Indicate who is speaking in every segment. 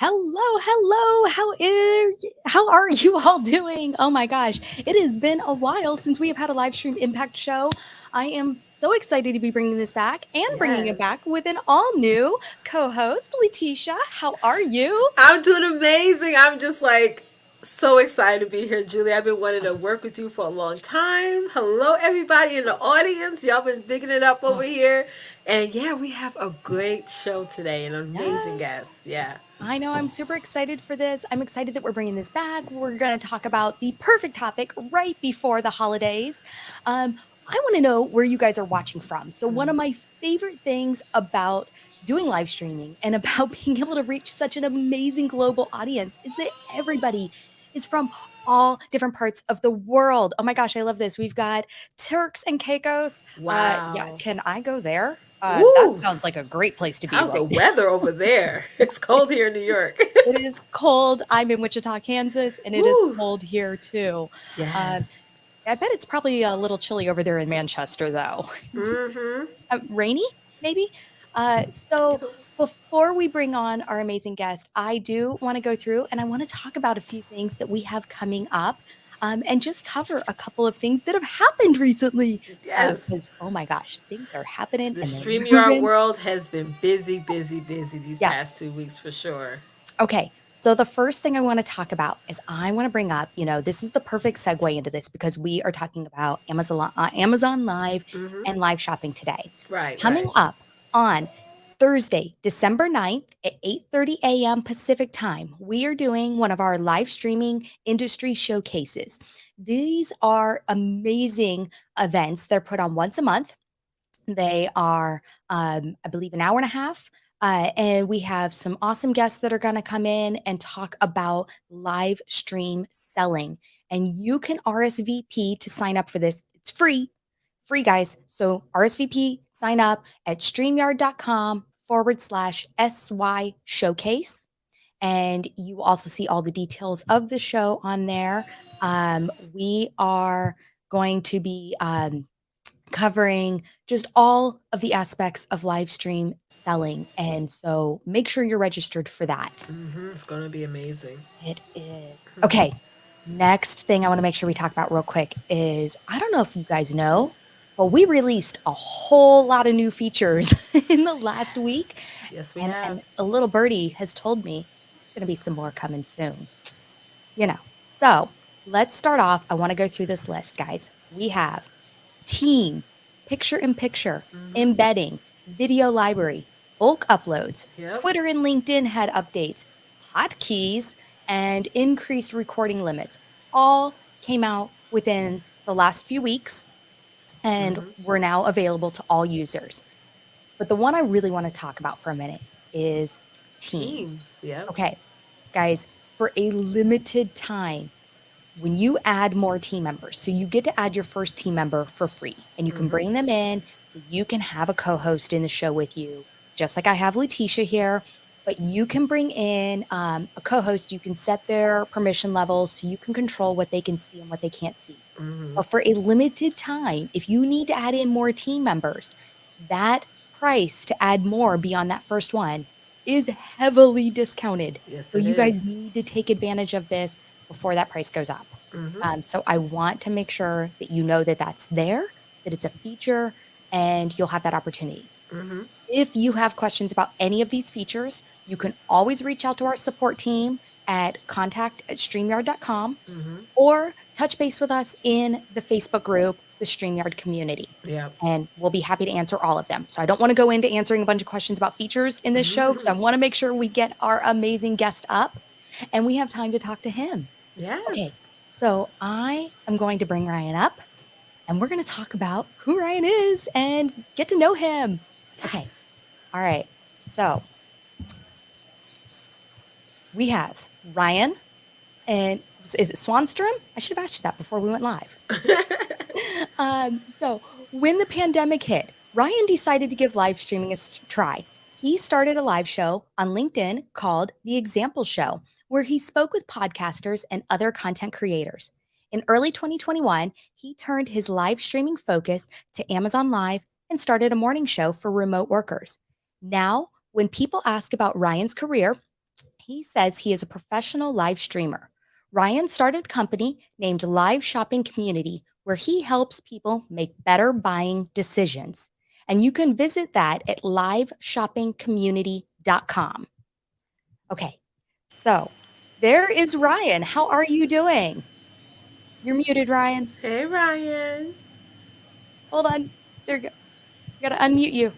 Speaker 1: Hello. How are you all doing? Oh my gosh, it has been a while since we have had a live stream impact show. I am so excited to be bringing this back and bringing it
Speaker 2: Yes.
Speaker 1: back with an all new co-host, Leticia. How are you?
Speaker 2: I'm doing amazing. I'm just like so excited to be here, Julie. I've been wanting to work with you for a long time. Hello, everybody in the audience. Y'all been bigging it up over
Speaker 1: Oh,
Speaker 2: here. And yeah, we have a great show today, an amazing
Speaker 1: yes.
Speaker 2: guest. Yeah.
Speaker 1: I know I'm super excited for this. I'm excited that we're bringing this back. We're going to talk about the perfect topic right before the holidays. I want to know where you guys are watching from. So, one of my favorite things about doing live streaming and about being able to reach such an amazing global audience is that everybody is from all different parts of the world. Oh my gosh, I love this. We've got Turks and Caicos. Yeah,
Speaker 2: Wow.
Speaker 1: can I go there? That
Speaker 2: Woo!
Speaker 1: sounds like a great place to be
Speaker 2: How's the
Speaker 1: right
Speaker 2: weather over there? It's cold here in New York.
Speaker 1: It is cold. I'm in Wichita, Kansas, and it is
Speaker 2: Woo!
Speaker 1: cold here too. Um,
Speaker 2: Yes.
Speaker 1: I bet it's probably a little chilly over there in Manchester, though.
Speaker 2: Mm-hmm.
Speaker 1: Rainy, maybe. So before we bring on our amazing guest, I do want to go through and I want to talk about a few things that we have coming up. And just cover a couple of things that have happened recently.
Speaker 2: Yes.
Speaker 1: Because, oh my gosh, things are happening
Speaker 2: The
Speaker 1: and they're
Speaker 2: StreamYard
Speaker 1: moving.
Speaker 2: world has been busy these
Speaker 1: Yeah.
Speaker 2: past 2 weeks for sure.
Speaker 1: Okay, so the first thing I want to talk about is I want to bring up, this is the perfect segue into this because we are talking about Amazon Live
Speaker 2: Mm-hmm.
Speaker 1: and live shopping today.
Speaker 2: Right,
Speaker 1: Coming
Speaker 2: right.
Speaker 1: up on Thursday, December 9th at 8:30 a.m. Pacific time, we are doing one of our live streaming industry showcases. These are amazing events. They're put on once a month. They are, I believe, an hour and a half. And we have some awesome guests that are going to come in and talk about live stream selling. And you can RSVP to sign up for this. It's free, guys. So RSVP, sign up at streamyard.com/SY showcase. And you also see all the details of the show on there. We are going to be covering just all of the aspects of live stream selling. And so make sure you're registered for that.
Speaker 2: Mm-hmm. It's going to be amazing.
Speaker 1: It is. Okay. Next thing I want to make sure we talk about real quick is I don't know if you guys know, but we released a whole lot of new features in the last week.
Speaker 2: Yes. Yes, we have.
Speaker 1: And a little birdie has told me there's going to be some more coming soon. So let's start off. I want to go through this list, guys. We have Teams, picture in picture,
Speaker 2: Mm-hmm.
Speaker 1: embedding, video library, bulk uploads,
Speaker 2: Yep.
Speaker 1: Twitter and LinkedIn had updates, hotkeys, and increased recording limits. All came out within the last few weeks and
Speaker 2: Mm-hmm.
Speaker 1: were now available to all users. But the one I really want to talk about for a minute is Teams.
Speaker 2: Teams. Yep.
Speaker 1: Okay, guys, for a limited time, when you add more team members, so you get to add your first team member for free and you can
Speaker 2: Mm-hmm.
Speaker 1: bring them in so you can have a co-host in the show with you, just like I have Leticia here, but you can bring in a co-host. You can set their permission levels so you can control what they can see and what they can't see.
Speaker 2: Mm-hmm.
Speaker 1: But for a limited time, if you need to add in more team members, that price to add more beyond that first one is heavily discounted.
Speaker 2: Yes,
Speaker 1: So
Speaker 2: it
Speaker 1: you guys
Speaker 2: is.
Speaker 1: need to take advantage of this before that price goes up.
Speaker 2: Mm-hmm.
Speaker 1: So I want to make sure that you know that that's there, that it's a feature, and you'll have that opportunity.
Speaker 2: Mm-hmm.
Speaker 1: If you have questions about any of these features, you can always reach out to our support team at contact@streamyard.com
Speaker 2: Mm-hmm.
Speaker 1: or touch base with us in the Facebook group, the StreamYard community.
Speaker 2: Yep.
Speaker 1: And we'll be happy to answer all of them. So I don't want to go into answering a bunch of questions about features in this show because I want to make sure we get our amazing guest up and we have time to talk to him. Okay,
Speaker 2: Yes.
Speaker 1: so I am going to bring Ryan up and we're going to talk about who Ryan is and get to know him. Okay,
Speaker 2: Yes.
Speaker 1: all right. So we have Ryan, and is it Swanstrom? I should have asked you that before we went live. So when the pandemic hit, Ryan decided to give live streaming a try. He started a live show on LinkedIn called The Example Show, where he spoke with podcasters and other content creators. In early 2021, he turned his live streaming focus to Amazon Live and started a morning show for remote workers. Now, when people ask about Ryan's career, he says he is a professional live streamer. Ryan started a company named Live Shopping Community where he helps people make better buying decisions. And you can visit that at liveshoppingcommunity.com. Okay, so there is Ryan. How are you doing? You're muted, Ryan.
Speaker 2: Hey, Ryan.
Speaker 1: Hold on. There you go. I gotta unmute you.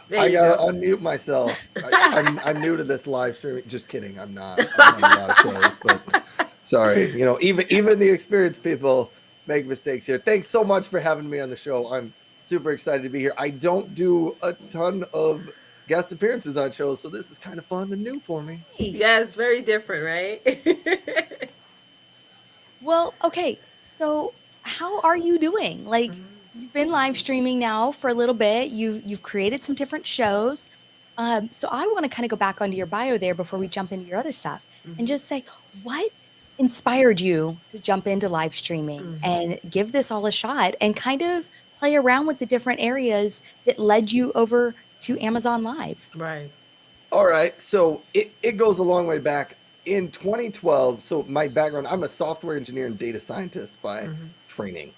Speaker 2: There
Speaker 3: I
Speaker 2: you
Speaker 3: gotta
Speaker 2: go.
Speaker 3: unmute myself. I'm new to this live streaming. Just kidding. I'm not. I've done a lot of shows, but sorry. You know, even the experienced people make mistakes here. Thanks so much for having me on the show. I'm super excited to be here. I don't do a ton of guest appearances on shows, so this is kind of fun and new for me.
Speaker 1: Hey.
Speaker 2: Yeah, it's very different, right?
Speaker 1: Well, okay. So how are you doing? Like you've been live streaming now for a little bit. You've created some different shows. So I want to kind of go back onto your bio there before we jump into your other stuff and just say what inspired you to jump into live streaming and give this all a shot and kind of play around with the different areas that led you over to Amazon Live.
Speaker 2: Right.
Speaker 3: All right. So it goes a long way back. In 2012, so my background, I'm a software engineer and data scientist by training.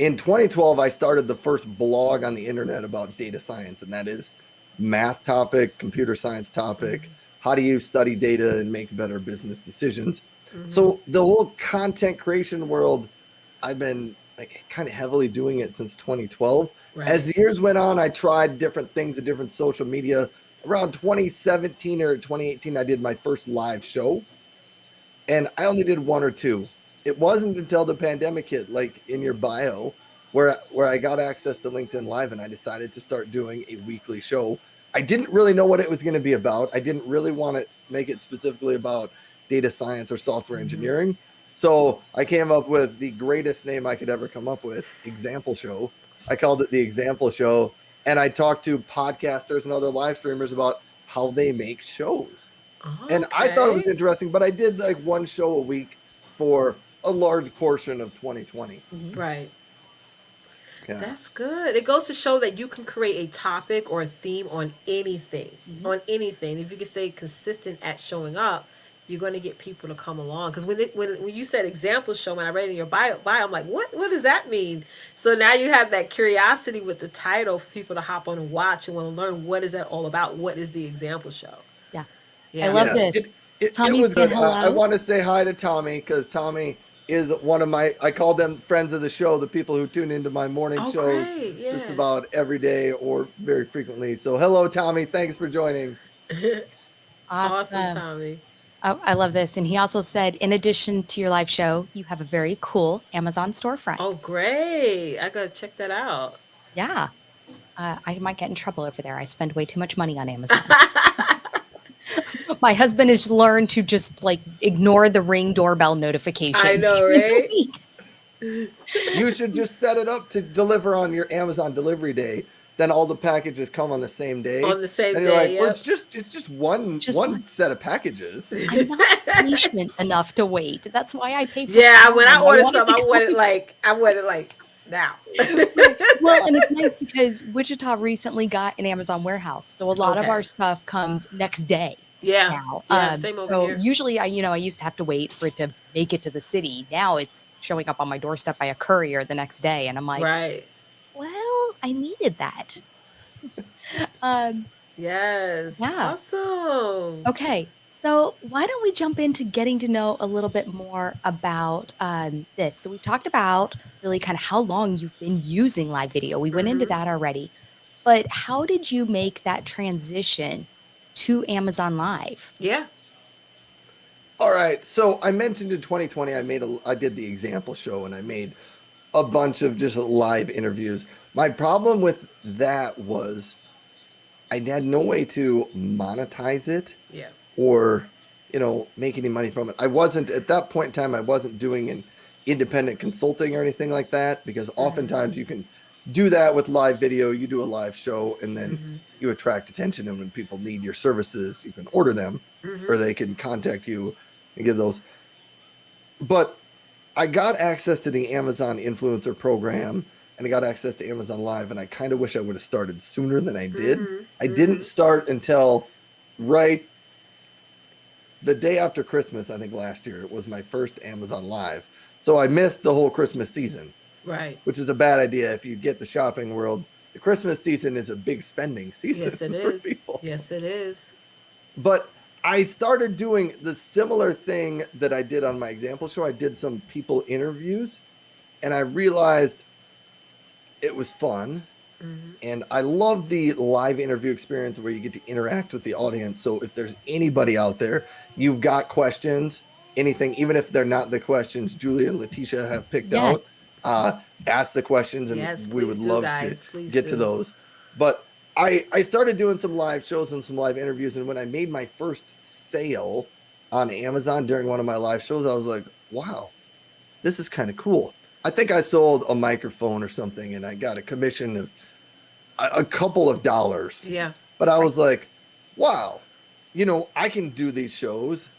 Speaker 3: In 2012, I started the first blog on the internet about data science, and that is math topic, computer science topic. How do you study data and make better business decisions? So the whole content creation world, I've been like kind of heavily doing it since 2012.
Speaker 2: Right.
Speaker 3: As the years went on, I tried different things in different social media. Around 2017 or 2018, I did my first live show, and I only did one or two. It wasn't until the pandemic hit, like in your bio, where I got access to LinkedIn Live, and I decided to start doing a weekly show. I didn't really know what it was going to be about. I didn't really want to make it specifically about data science or software engineering. So I came up with the greatest name I could ever come up with, Example Show. I called it the Example Show. And I talked to podcasters and other live streamers about how they make shows.
Speaker 2: Okay.
Speaker 3: And I thought it was interesting, but I did like one show a week for a large portion of 2020.
Speaker 2: Right.
Speaker 3: Yeah.
Speaker 2: That's good. It goes to show that you can create a topic or a theme on anything. On anything. If you can stay consistent at showing up, you're going to get people to come along. Because when you said example show, when I read in your bio, I'm like, what does that mean? So now you have that curiosity with the title for people to hop on and watch and want to learn what is that all about. What is the example show?
Speaker 1: Yeah.
Speaker 2: Yeah.
Speaker 1: I love this.
Speaker 3: It
Speaker 1: Tommy's
Speaker 3: was
Speaker 1: saying
Speaker 3: good.
Speaker 1: hello.
Speaker 3: I want to say hi to Tommy because Tommy is one of my, I call them friends of the show, the people who tune into my morning shows
Speaker 2: great. Yeah.
Speaker 3: just about every day or very frequently. So hello, Tommy. Thanks for joining.
Speaker 2: Awesome, Tommy.
Speaker 1: Oh, I love this. And he also said, in addition to your live show, you have a very cool Amazon storefront.
Speaker 2: Oh, great. I got to check that out.
Speaker 1: Yeah. I might get in trouble over there. I spend way too much money on Amazon. My husband has learned to just like ignore the Ring doorbell notifications.
Speaker 2: I know,
Speaker 1: during the
Speaker 2: right?
Speaker 1: week.
Speaker 3: You should just set it up to deliver on your Amazon delivery day. Then all the packages come on the same day.
Speaker 2: On the same
Speaker 3: and you're
Speaker 2: day,
Speaker 3: like, well,
Speaker 2: yep.
Speaker 3: it's just one
Speaker 1: one.
Speaker 3: set of packages.
Speaker 1: I'm not patient enough to wait. That's why I pay for
Speaker 2: Yeah, when I
Speaker 1: Prime.
Speaker 2: order
Speaker 1: want it
Speaker 2: something,
Speaker 1: to
Speaker 2: I want it
Speaker 1: go-
Speaker 2: like now.
Speaker 1: Well, and it's nice because Wichita recently got an Amazon warehouse, so a lot of
Speaker 2: Okay.
Speaker 1: our stuff comes next day.
Speaker 2: Yeah.
Speaker 1: Now,
Speaker 2: Yeah, same over
Speaker 1: so
Speaker 2: here.
Speaker 1: usually I used to have to wait for it to make it to the city. Now it's showing up on my doorstep by a courier the next day, and I'm like,
Speaker 2: Right.
Speaker 1: well, I needed that.
Speaker 2: Yes.
Speaker 1: Yeah.
Speaker 2: Awesome.
Speaker 1: Okay, so why don't we jump into getting to know a little bit more about this? So we've talked about really kind of how long you've been using live video. We went into that already, but how did you make that transition to Amazon Live?
Speaker 2: Yeah.
Speaker 3: All right. So I mentioned in 2020, I did the example show and I made a bunch of just live interviews. My problem with that was I had no way to monetize it
Speaker 2: Yeah.
Speaker 3: or, make any money from it. I wasn't at that point in time, I wasn't doing an independent consulting or anything like that, because oftentimes you can do that with live video. You do a live show and then you attract attention. And when people need your services, you can order them or they can contact you and get those. But I got access to the Amazon influencer program and I got access to Amazon Live. And I kind of wish I would have started sooner than I did. I didn't start until right the day after Christmas, I think last year, it was my first Amazon Live. So I missed the whole Christmas season,
Speaker 2: Right.
Speaker 3: which is a bad idea if you get the shopping world. The Christmas season is a big spending season
Speaker 2: Yes, it
Speaker 3: for
Speaker 2: is.
Speaker 3: people.
Speaker 2: Yes, it is.
Speaker 3: But I started doing the similar thing that I did on my example show. I did some people interviews, and I realized it was fun. And I love the live interview experience where you get to interact with the audience. So if there's anybody out there, you've got questions, anything, even if they're not the questions Julia and Leticia have picked out,
Speaker 1: Yes.
Speaker 3: ask the questions, and
Speaker 2: Yes,
Speaker 3: we would
Speaker 2: please do,
Speaker 3: love
Speaker 2: guys.
Speaker 3: to
Speaker 2: Please
Speaker 3: get to
Speaker 2: do.
Speaker 3: those. But I started doing some live shows and some live interviews. And when I made my first sale on Amazon during one of my live shows, I was like, wow, this is kind of cool. I think I sold a microphone or something, and I got a commission of a couple of dollars.
Speaker 2: Yeah.
Speaker 3: But I was like, wow, I can do these shows.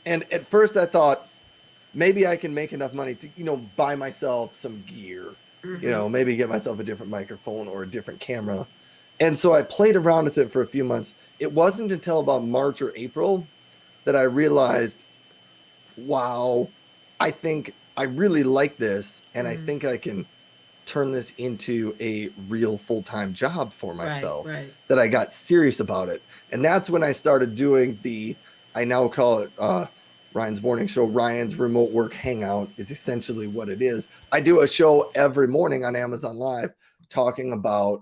Speaker 3: And at first I thought maybe I can make enough money to, buy myself some gear, maybe get myself a different microphone or a different camera. And so I played around with it for a few months. It wasn't until about March or April that I realized, wow, I think I really like this. And I think I can turn this into a real full-time job for myself.
Speaker 2: Right.
Speaker 3: That I got serious about it. And that's when I started doing I now call it Ryan's morning show. Ryan's remote work hangout is essentially what it is. I do a show every morning on Amazon Live talking about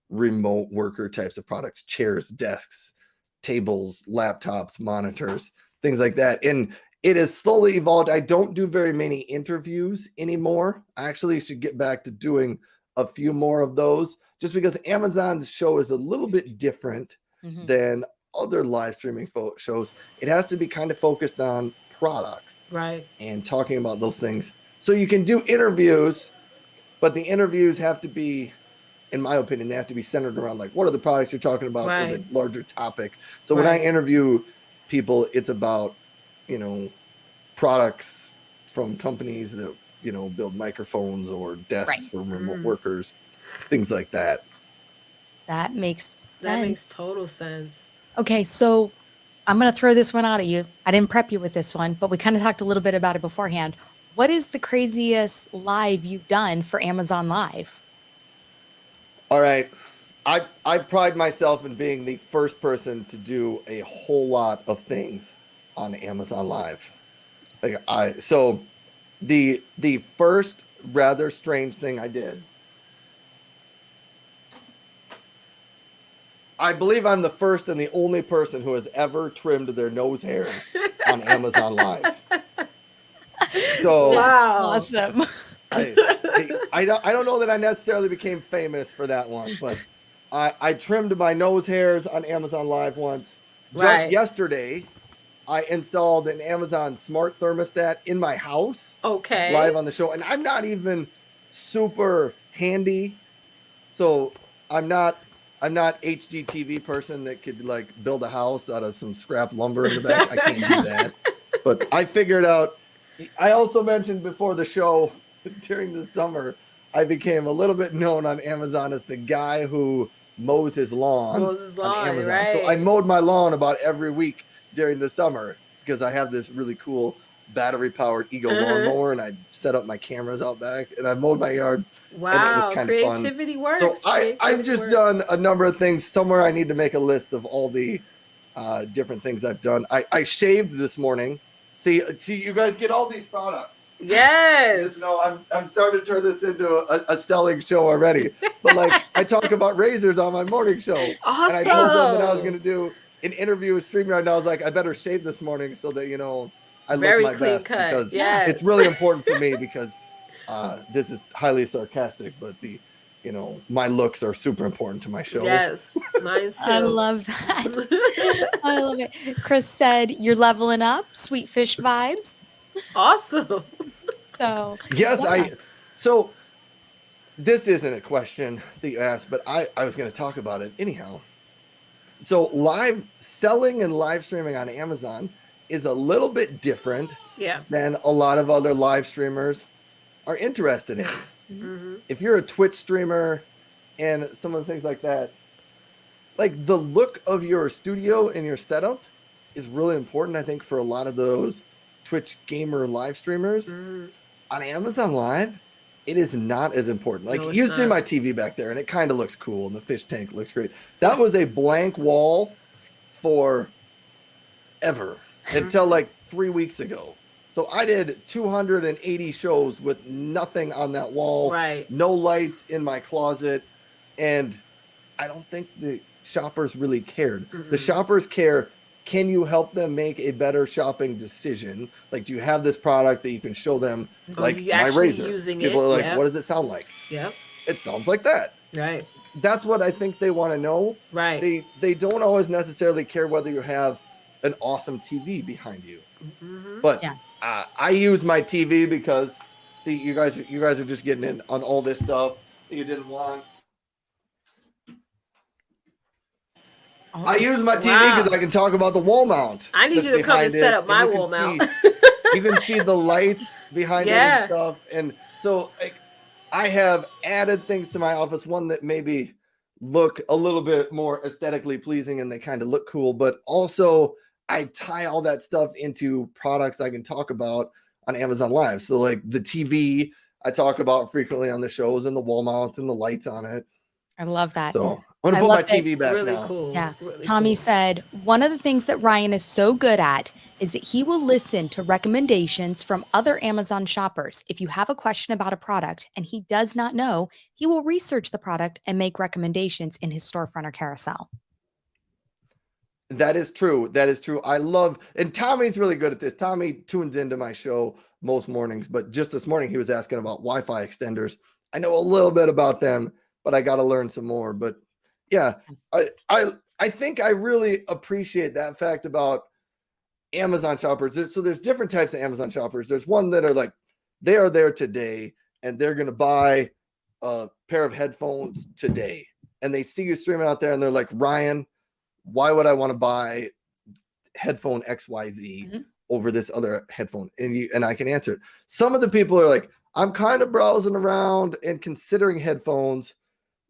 Speaker 3: remote worker types of products, chairs, desks, tables, laptops, monitors, things like that. And it has slowly evolved. I don't do very many interviews anymore. I actually should get back to doing a few more of those, just because Amazon's show is a little bit different than other live streaming shows. It has to be kind of focused on products,
Speaker 2: right,
Speaker 3: and talking about those things. So you can do interviews, but the interviews have to be, in my opinion, they have to be centered around like, what are the products you're talking about, or the larger topic. So when I interview people, it's about, products from companies that, build microphones or desks for remote workers, things like that.
Speaker 1: That makes sense.
Speaker 2: That makes total sense.
Speaker 1: Okay, so I'm going to throw this one out at you. I didn't prep you with this one, but we kind of talked a little bit about it beforehand. What is the craziest live you've done for Amazon Live?
Speaker 3: All right. I pride myself in being the first person to do a whole lot of things on Amazon Live. So the first rather strange thing I did, I believe I'm the first and the only person who has ever trimmed their nose hairs on Amazon Live. So
Speaker 2: wow,
Speaker 1: awesome.
Speaker 3: I don't know that I necessarily became famous for that one, but I trimmed my nose hairs on Amazon Live once. Just yesterday, I installed an Amazon smart thermostat in my house.
Speaker 2: Okay.
Speaker 3: Live on the show. And I'm not even super handy. So I'm not HGTV person that could like build a house out of some scrap lumber in the back. I can't do that. But I figured out. I also mentioned before the show, during the summer, I became a little bit known on Amazon as the guy who mows his lawn on Amazon.
Speaker 2: Right.
Speaker 3: So I mowed my lawn about every week during the summer because I have this really cool battery-powered Ego lawnmower, and I set up my cameras out back, and I mowed my yard.
Speaker 2: Wow,
Speaker 3: and it was kind of fun.
Speaker 2: Creativity works.
Speaker 3: So I've just done a number of things. Somewhere I need to make a list of all the different things I've done. I shaved this morning. See, you guys get all these products.
Speaker 2: Yes.
Speaker 3: I'm starting to turn this into a selling show already. But like, I talk about razors on my morning show.
Speaker 2: Awesome.
Speaker 3: And I told them that I was going to do an interview with StreamYard, and I was like, I better shave this morning so that, I look my best.
Speaker 2: Cut.
Speaker 3: Because it's really important for me because this is highly sarcastic, but my looks are super important to my show.
Speaker 2: Yes, mine too.
Speaker 1: I love that. I love it. Chris said, you're leveling up, sweet fish vibes.
Speaker 2: Awesome.
Speaker 1: So
Speaker 3: yes, yeah. So this isn't a question that you asked, but I was going to talk about it anyhow. So live selling and live streaming on Amazon is a little bit different than a lot of other live streamers are interested in. Mm-hmm. If you're a Twitch streamer and some of the things like that, like the look of your studio and your setup is really important, I think, for a lot of those Twitch gamer live streamers. On Amazon Live, it is not as important. Like,
Speaker 2: No,
Speaker 3: you
Speaker 2: it's
Speaker 3: see
Speaker 2: not.
Speaker 3: my TV back there, and it kind of looks cool, and the fish tank looks great. That was a blank wall for ever until like 3 weeks ago. So I did 280 shows with nothing on that wall,
Speaker 2: Right.
Speaker 3: no lights in my closet, and I don't think the shoppers really cared. The shoppers care, can you help them make a better shopping decision? Like, do you have this product that you can show them?
Speaker 2: Are
Speaker 3: Like
Speaker 2: you
Speaker 3: my
Speaker 2: actually
Speaker 3: razor.
Speaker 2: using
Speaker 3: People
Speaker 2: it?
Speaker 3: are like,
Speaker 2: Yep.
Speaker 3: what does it sound like?
Speaker 2: Yep.
Speaker 3: It sounds like that.
Speaker 2: Right.
Speaker 3: That's what I think they want to know.
Speaker 2: Right.
Speaker 3: They don't always necessarily care whether you have an awesome TV behind you. But
Speaker 1: Yeah.
Speaker 3: I use my TV because, see, you guys are just getting in on all this stuff that you didn't want.
Speaker 1: Oh,
Speaker 3: I use my TV because I can talk about the wall mount.
Speaker 2: I need
Speaker 3: that's
Speaker 2: you to come and
Speaker 3: behind
Speaker 2: set
Speaker 3: it,
Speaker 2: up my
Speaker 3: you can
Speaker 2: wall mount.
Speaker 3: you can see the lights behind it
Speaker 2: Yeah.
Speaker 3: and stuff. And so, like, I have added things to my office, one that maybe look a little bit more aesthetically pleasing and they kind of look cool, but also I tie all that stuff into products I can talk about on Amazon Live. So, like, the TV I talk about frequently on the shows, and the wall mounts and the lights on it.
Speaker 1: I love that.
Speaker 3: So I'm
Speaker 1: I
Speaker 3: gonna put my
Speaker 1: love that-
Speaker 3: TV back
Speaker 2: Really
Speaker 3: now.
Speaker 2: cool.
Speaker 1: Yeah.
Speaker 2: Really
Speaker 1: Tommy
Speaker 2: cool.
Speaker 1: said one of the things that Ryan is so good at is that he will listen to recommendations from other Amazon shoppers. If you have a question about a product and he does not know, he will research the product and make recommendations in his storefront or carousel.
Speaker 3: That is true. That is true. I love, and Tommy's really good at this. Tommy tunes into my show most mornings, but just this morning he was asking about Wi-Fi extenders. I know a little bit about them, but I got to learn some more. But yeah, I think I really appreciate that fact about Amazon shoppers. So there's different types of Amazon shoppers. There's one that are like, they are there today and they're going to buy a pair of headphones today. And they see you streaming out there and they're like, Ryan, why would I want to buy headphone XYZ over this other headphone? And I can answer it. Some of the people are like, I'm kind of browsing around and considering headphones.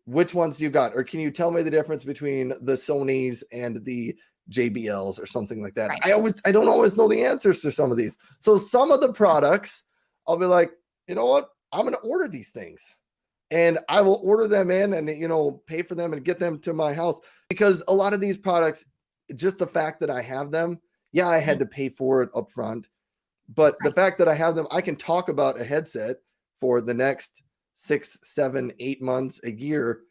Speaker 3: Which ones do you got? Or can you tell me the difference between the Sonys and the JBLs or something like that?
Speaker 1: Right.
Speaker 3: I don't always know the answers to some of these. So some of the products, I'll be like, you know what? I'm going to order these things. And I will order them in and, pay for them and get them to my house. Because a lot of these products, just the fact that I have them, yeah, I had to pay for it up front. But the fact that I have them, I can talk about a headset for the next 6, 7, 8 months, a year,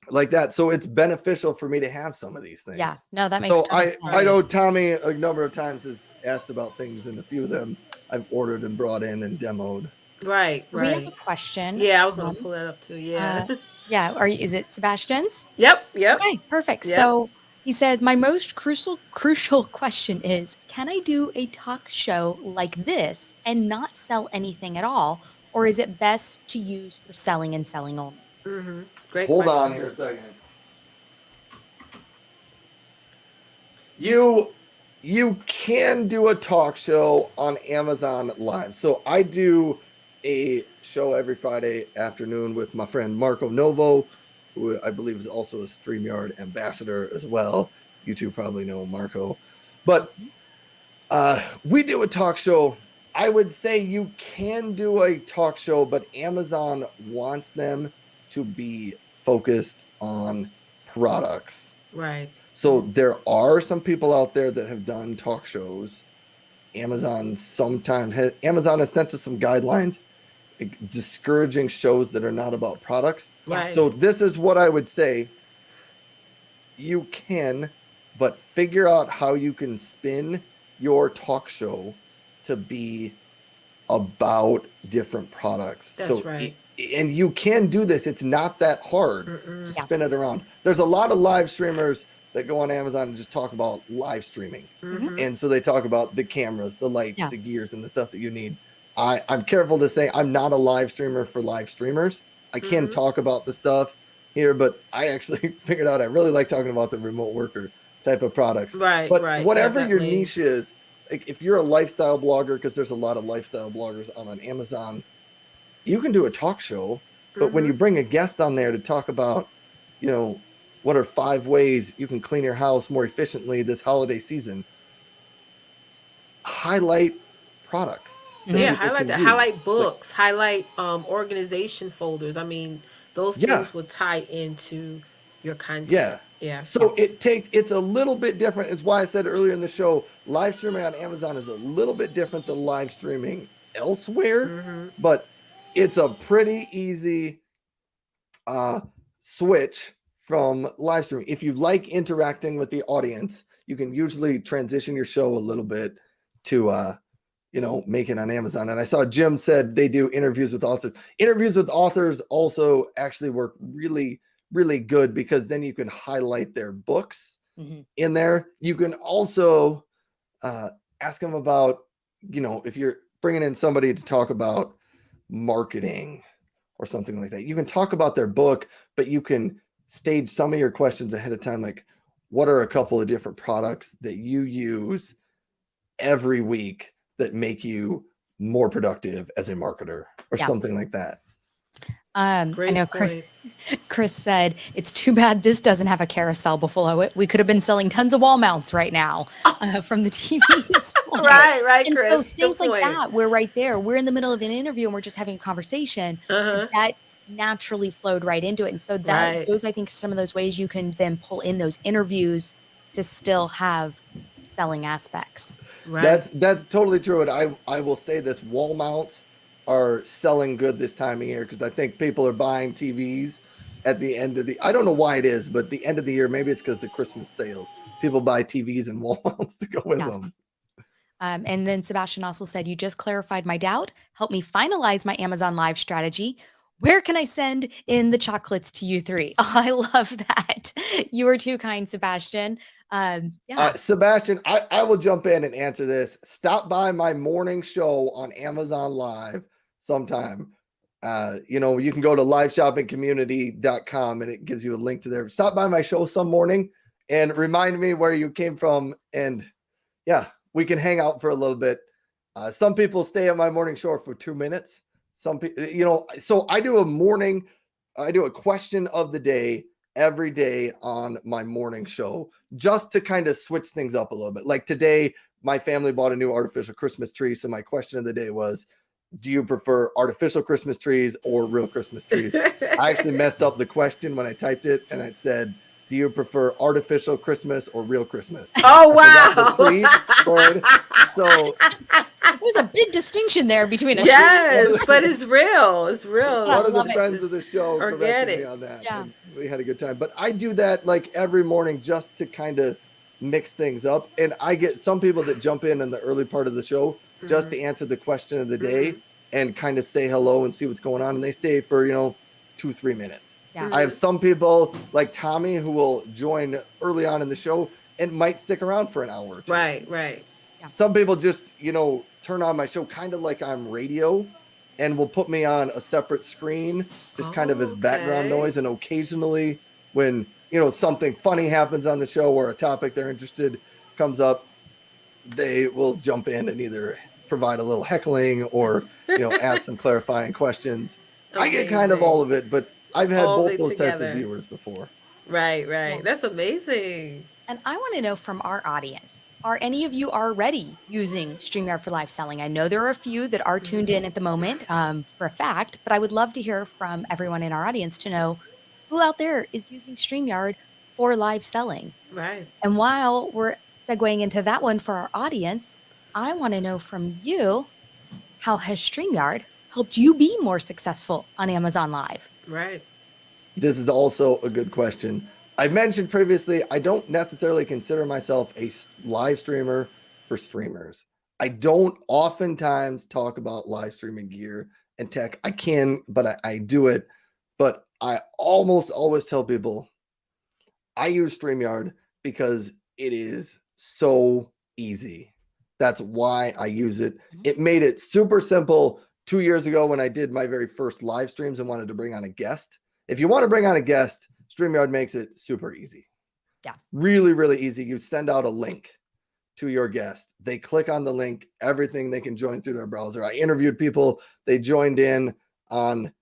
Speaker 3: like that. So it's beneficial for me to have some of these things.
Speaker 1: Yeah, no, that makes
Speaker 3: So
Speaker 1: total sense.
Speaker 3: I know Tommy a number of times has asked about things, and a few of them I've ordered and brought in and demoed.
Speaker 2: Right.
Speaker 1: We have a
Speaker 2: Right.
Speaker 1: question.
Speaker 2: Yeah, I was going to pull that up too. Yeah.
Speaker 1: Yeah, is it Sebastian's?
Speaker 2: Yep.
Speaker 1: Okay, perfect.
Speaker 2: Yep.
Speaker 1: So he says, my most crucial question is, can I do a talk show like this and not sell anything at all? Or is it best to use for selling and selling only?
Speaker 2: Great
Speaker 3: Hold
Speaker 2: question.
Speaker 3: on here a second. You can do a talk show on Amazon Live. So I do a show every Friday afternoon with my friend Marco Novo, who I believe is also a StreamYard ambassador as well. You two probably know Marco. But we do a talk show. I would say you can do a talk show, but Amazon wants them to be focused on products.
Speaker 2: Right.
Speaker 3: So there are some people out there that have done talk shows. Amazon has sent us some guidelines, like discouraging shows that are not about products.
Speaker 2: Right.
Speaker 3: So this is what I would say. You can, but figure out how you can spin your talk show to be about different products.
Speaker 2: That's right.
Speaker 3: And you can do this. It's not that hard to spin it around. There's a lot of live streamers that go on Amazon and just talk about live streaming. And so they talk about the cameras, the lights, the gears, and the stuff that you need. I'm careful to say I'm not a live streamer for live streamers. I can talk about the stuff here, but I actually figured out I really like talking about the remote worker type of products.
Speaker 2: Right,
Speaker 3: but
Speaker 2: right.
Speaker 3: whatever your
Speaker 2: Definitely.
Speaker 3: niche is, like if you're a lifestyle blogger, because there's a lot of lifestyle bloggers on Amazon, you can do a talk show. But when you bring a guest on there to talk about, What are 5 ways you can clean your house more efficiently this holiday season? Highlight products that
Speaker 2: Yeah,
Speaker 3: people can use.
Speaker 2: highlight books, highlight organization folders. I mean, those
Speaker 3: Yeah,
Speaker 2: things will tie into your content.
Speaker 3: yeah.
Speaker 2: Yeah.
Speaker 3: So it's a little bit different. It's why I said earlier in the show, live streaming on Amazon is a little bit different than live streaming elsewhere, but it's a pretty easy switch from live streaming. If you like interacting with the audience, you can usually transition your show a little bit to make it on Amazon. And I saw Jim said they do interviews with authors. Interviews with authors also actually work really, really good because then you can highlight their books in there. You can also ask them about, if you're bringing in somebody to talk about marketing or something like that, you can talk about their book, but you can stage some of your questions ahead of time. Like, what are a couple of different products that you use every week that make you more productive as a marketer or something like that?
Speaker 1: I
Speaker 2: Great
Speaker 1: know
Speaker 2: point.
Speaker 1: Chris said, it's too bad this doesn't have a carousel below it. We could have been selling tons of wall mounts right now from the TV display.
Speaker 2: Right,
Speaker 1: And
Speaker 2: Chris.
Speaker 1: so
Speaker 2: Good
Speaker 1: things like
Speaker 2: point.
Speaker 1: that, we're right there. We're in the middle of an interview and we're just having a conversation. That naturally flowed right into it. And so those, I think, some of those ways you can then pull in those interviews to still have selling aspects.
Speaker 2: Right.
Speaker 3: That's totally true. And I will say this, wall mounts are selling good this time of year because I think people are buying TVs at the end of I don't know why it is, but the end of the year, maybe it's because the Christmas sales. People buy TVs and wall mounts to go with them.
Speaker 1: And then Sebastian also said, you just clarified my doubt. Help me finalize my Amazon Live strategy. Where can I send in the chocolates to you three? Oh, I love that. You were too kind, Sebastian.
Speaker 3: Sebastian, I will jump in and answer this. Stop by my morning show on Amazon Live sometime. You can go to liveshoppingcommunity.com and it gives you a link to there. Stop by my show some morning and remind me where you came from. And we can hang out for a little bit. Some people stay at my morning show for 2 minutes. Some people, so I do a question of the day every day on my morning show just to kind of switch things up a little bit. Like today, my family bought a new artificial Christmas tree. So my question of the day was, do you prefer artificial Christmas trees or real Christmas trees? I actually messed up the question when I typed it and it said, do you prefer artificial Christmas or real Christmas?
Speaker 2: Oh, wow.
Speaker 3: So
Speaker 1: there's a big distinction there between
Speaker 2: but it's real. It's real.
Speaker 3: One of the friends of the show corrected me on that.
Speaker 1: Yeah.
Speaker 3: And we had a good time. But I do that like every morning just to kind of mix things up. And I get some people that jump in the early part of the show just to answer the question of the day and kind of say hello and see what's going on. And they stay for, 2-3 minutes. Yeah. I have some people like Tommy who will join early on in the show and might stick around for an hour or two.
Speaker 2: Right.
Speaker 1: Yeah.
Speaker 3: Some people just, turn on my show kind of like I'm radio and will put me on a separate screen, just kind of as background noise. And occasionally when, something funny happens on the show or a topic they're interested comes up, they will jump in and either provide a little heckling or, ask some clarifying questions. Amazing. I get kind of all of it, but I've had both those types of viewers before.
Speaker 2: Right. Yeah. That's amazing.
Speaker 1: And I want to know from our audience, are any of you already using StreamYard for live selling? I know there are a few that are tuned in at the moment for a fact, but I would love to hear from everyone in our audience to know who out there is using StreamYard for live selling.
Speaker 2: Right.
Speaker 1: And while we're segueing into that one for our audience, I want to know from you, how has StreamYard helped you be more successful on Amazon Live?
Speaker 2: Right.
Speaker 3: This is also a good question. I mentioned previously, I don't necessarily consider myself a live streamer for streamers. I don't oftentimes talk about live streaming gear and tech. I can, but I do it. But I almost always tell people I use StreamYard because it is so easy. That's why I use it. It made it super simple 2 years ago when I did my very first live streams and wanted to bring on a guest. If you want to bring on a guest, StreamYard makes it super easy.
Speaker 1: Yeah.
Speaker 3: Really, really easy. You send out a link to your guest. They click on the link, everything, they can join through their browser. I interviewed people. They joined in on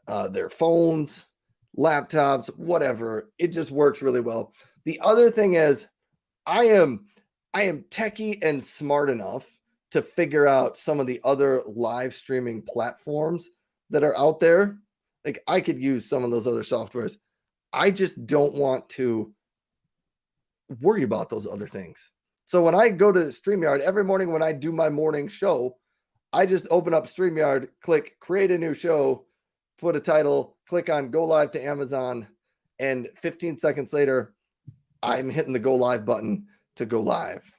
Speaker 3: their phones. laptops, whatever. It just works really well. The other thing is I am techie and smart enough to figure out some of the other live streaming platforms that are out there. Like I could use some of those other softwares. I just don't want to worry about those other things. So when I go to StreamYard every morning when I do my morning show, I just open up StreamYard, click create a new show, put a title, click on go live to Amazon, and 15 seconds later, I'm hitting the go live button to go live.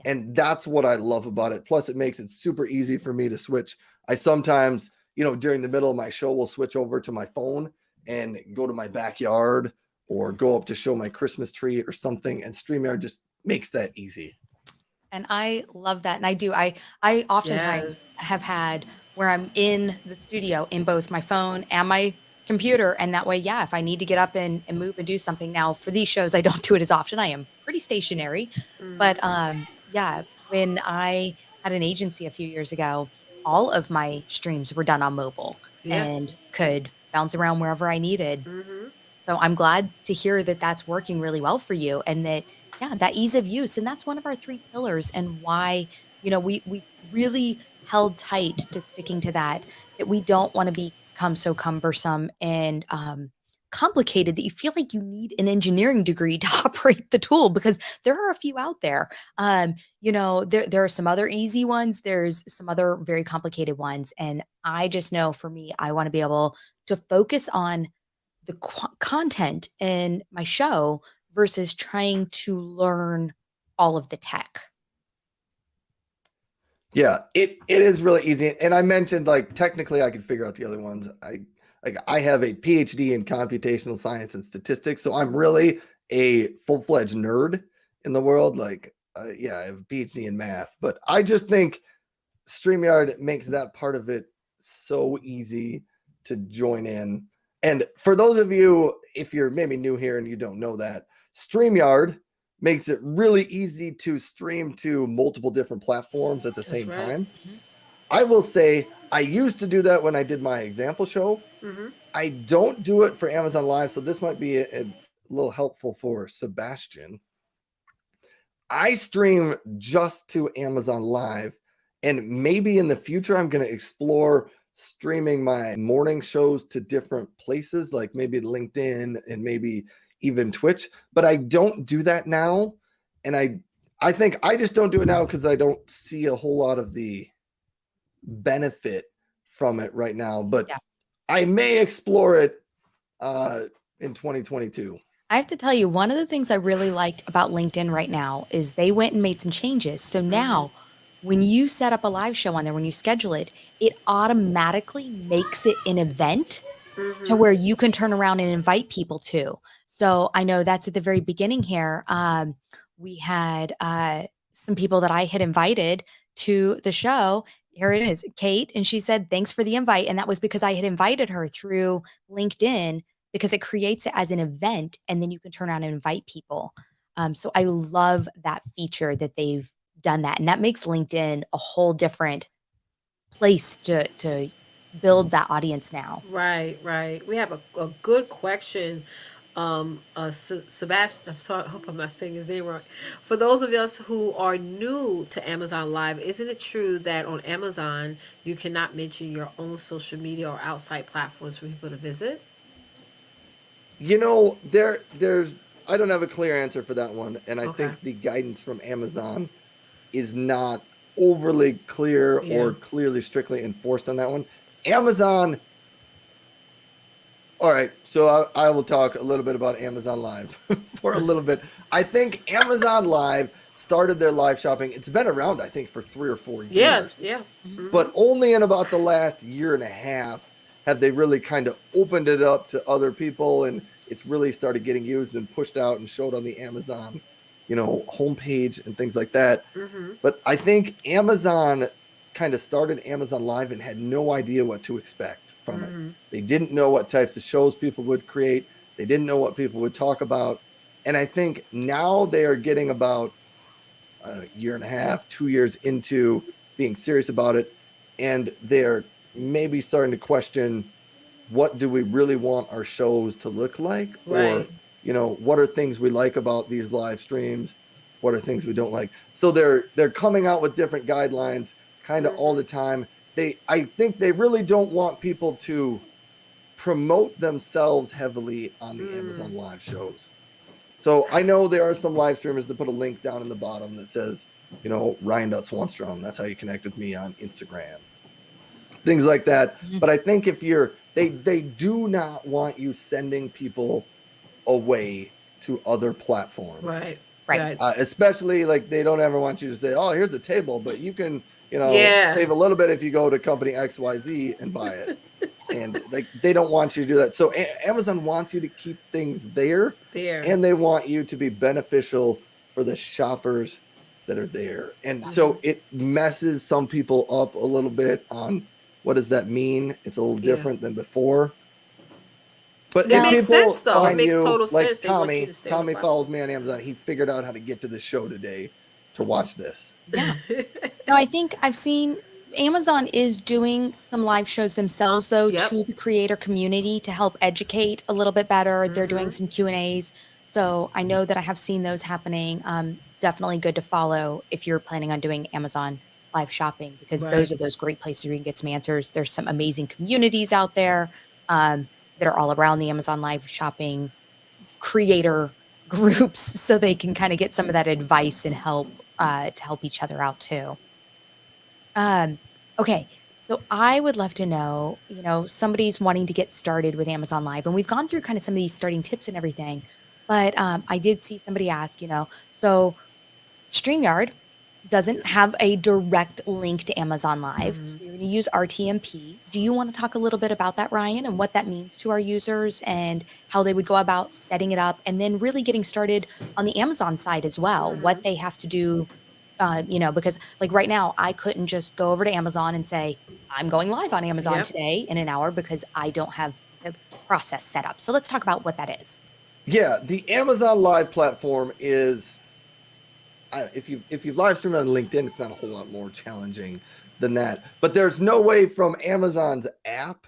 Speaker 1: Yeah.
Speaker 3: And that's what I love about it. Plus, it makes it super easy for me to switch. I sometimes, during the middle of my show, will switch over to my phone and go to my backyard or go up to show my Christmas tree or something. And StreamYard just makes that easy.
Speaker 1: And I love that. And I do. I oftentimes
Speaker 2: Yes.
Speaker 1: have had where I'm in the studio in both my phone and my computer. And that way, yeah, if I need to get up and move and do something now for these shows, I don't do it as often. I am pretty stationary. But yeah, when I had an agency a few years ago, all of my streams were done on mobile
Speaker 2: Yeah.
Speaker 1: and could bounce around wherever I needed.
Speaker 2: Mm-hmm.
Speaker 1: So I'm glad to hear that that's working really well for you and that, yeah, that ease of use. And that's one of our three pillars and why, we've really held tight to sticking to that we don't want to become so cumbersome and complicated that you feel like you need an engineering degree to operate the tool because there are a few out there. There are some other easy ones. There's some other very complicated ones. And I just know for me, I want to be able to focus on the content in my show versus trying to learn all of the tech.
Speaker 3: Yeah, it is really easy. And I mentioned like technically I could figure out the other ones. I have a PhD in computational science and statistics, so I'm really a full-fledged nerd in the world. Like, yeah, I have a PhD in math, but I just think StreamYard makes that part of it so easy to join in. And for those of you, if you're maybe new here and you don't know that, StreamYard makes it really easy to stream to multiple different platforms at the same
Speaker 2: right.
Speaker 3: time.
Speaker 1: Mhm.
Speaker 3: I will say I used to do that when I did my example show.
Speaker 2: Mm-hmm.
Speaker 3: I don't do it for Amazon Live, so this might be a little helpful for Sebastian. I stream just to Amazon Live, and maybe in the future I'm going to explore streaming my morning shows to different places, like maybe LinkedIn and maybe even Twitch. But I don't do that now, and I think I just don't do it now because I don't see a whole lot of the benefit from it right now. But
Speaker 1: Yeah.
Speaker 3: I may explore it in 2022.
Speaker 1: I have to tell you, one of the things I really like about LinkedIn right now is they went and made some changes. So now when you set up a live show on there, when you schedule it, it automatically makes it an event to where you can turn around and invite people to. So I know that's at the very beginning here. We had some people that I had invited to the show. Here it is, Kate. And she said, thanks for the invite. And that was because I had invited her through LinkedIn because it creates it as an event and then you can turn around and invite people. So I love that feature that they've done that. And that makes LinkedIn a whole different place to build that audience now.
Speaker 2: Right, right. We have a good question. Sebastian, I'm sorry, I hope I'm not saying his name wrong. For those of us who are new to Amazon Live, isn't it true that on Amazon you cannot mention your own social media or outside platforms for people to visit?
Speaker 3: There's I don't have a clear answer for that one, and I
Speaker 2: Okay.
Speaker 3: think the guidance from Amazon is not overly clear
Speaker 2: Yeah.
Speaker 3: or clearly strictly enforced on that one. Amazon. All right, so I will talk a little bit about Amazon Live for a little bit. I think Amazon Live started their live shopping. It's been around, I think, for 3 or 4 years.
Speaker 2: Yes. Yeah.
Speaker 1: Mhm.
Speaker 2: Mm-hmm.
Speaker 3: But only in about the last year and a half have they really kind of opened it up to other people, and it's really started getting used and pushed out and showed on the Amazon, homepage and things like that.
Speaker 2: Mm-hmm.
Speaker 3: But I think Amazon kind of started Amazon Live and had no idea what to expect from it.
Speaker 2: Mm-hmm.
Speaker 3: They didn't know what types of shows people would create. They didn't know what people would talk about. And I think now they are getting about a year and a half, 2 years into being serious about it. And they're maybe starting to question what do we really want our shows to look like? Or,
Speaker 2: Right.
Speaker 3: what are things we like about these live streams? What are things we don't like? So they're coming out with different guidelines kind of all the time. I think they really don't want people to promote themselves heavily on the Amazon live shows. So I know there are some live streamers that put a link down in the bottom that says, Ryan Swanstrom. That's how you connect with me on Instagram. Things like that.
Speaker 1: Mhm.
Speaker 3: But I think if they do not want you sending people away to other platforms.
Speaker 2: Right.
Speaker 1: Right.
Speaker 3: Especially like they don't ever want you to say, oh, here's a table, but you can,
Speaker 2: Yeah.
Speaker 3: save a little bit if you go to company XYZ and buy it. And like they don't want you to do that. So Amazon wants you to keep things there, and they want you to be beneficial for the shoppers that are there. And so it messes some people up a little bit on what does that mean? It's a little different than before. But
Speaker 2: It
Speaker 3: if
Speaker 2: makes
Speaker 3: people
Speaker 2: sense, though. It
Speaker 3: find
Speaker 2: makes
Speaker 3: you,
Speaker 2: total
Speaker 3: like
Speaker 2: sense. They want you to stay on the
Speaker 3: Tommy
Speaker 2: platform.
Speaker 3: follows me on Amazon. He figured out how to get to the show today to watch this.
Speaker 1: Yeah. No, I think I've seen Amazon is doing some live shows themselves though to the creator community to help educate a little bit better. They're doing some Q&As. So I know that I have seen those happening. Definitely good to follow if you're planning on doing Amazon live shopping, because those are those great places where you can get some answers. There's some amazing communities out there that are all around the Amazon live shopping creator groups, so they can kind of get some of that advice and help to help each other out too. Okay. So I would love to know, somebody's wanting to get started with Amazon Live, and we've gone through kind of some of these starting tips and everything, but I did see somebody ask, so StreamYard doesn't have a direct link to Amazon Live. So you're going to use RTMP. Do you want to talk a little bit about that, Ryan, and what that means to our users and how they would go about setting it up, and then really getting started on the Amazon side as well, what they have to do, because like right now, I couldn't just go over to Amazon and say, I'm going live on Amazon today in an hour because I don't have the process set up. So let's talk about what that is.
Speaker 3: Yeah, the Amazon Live platform is, if you've live streamed on LinkedIn, it's not a whole lot more challenging than that. But there's no way from Amazon's app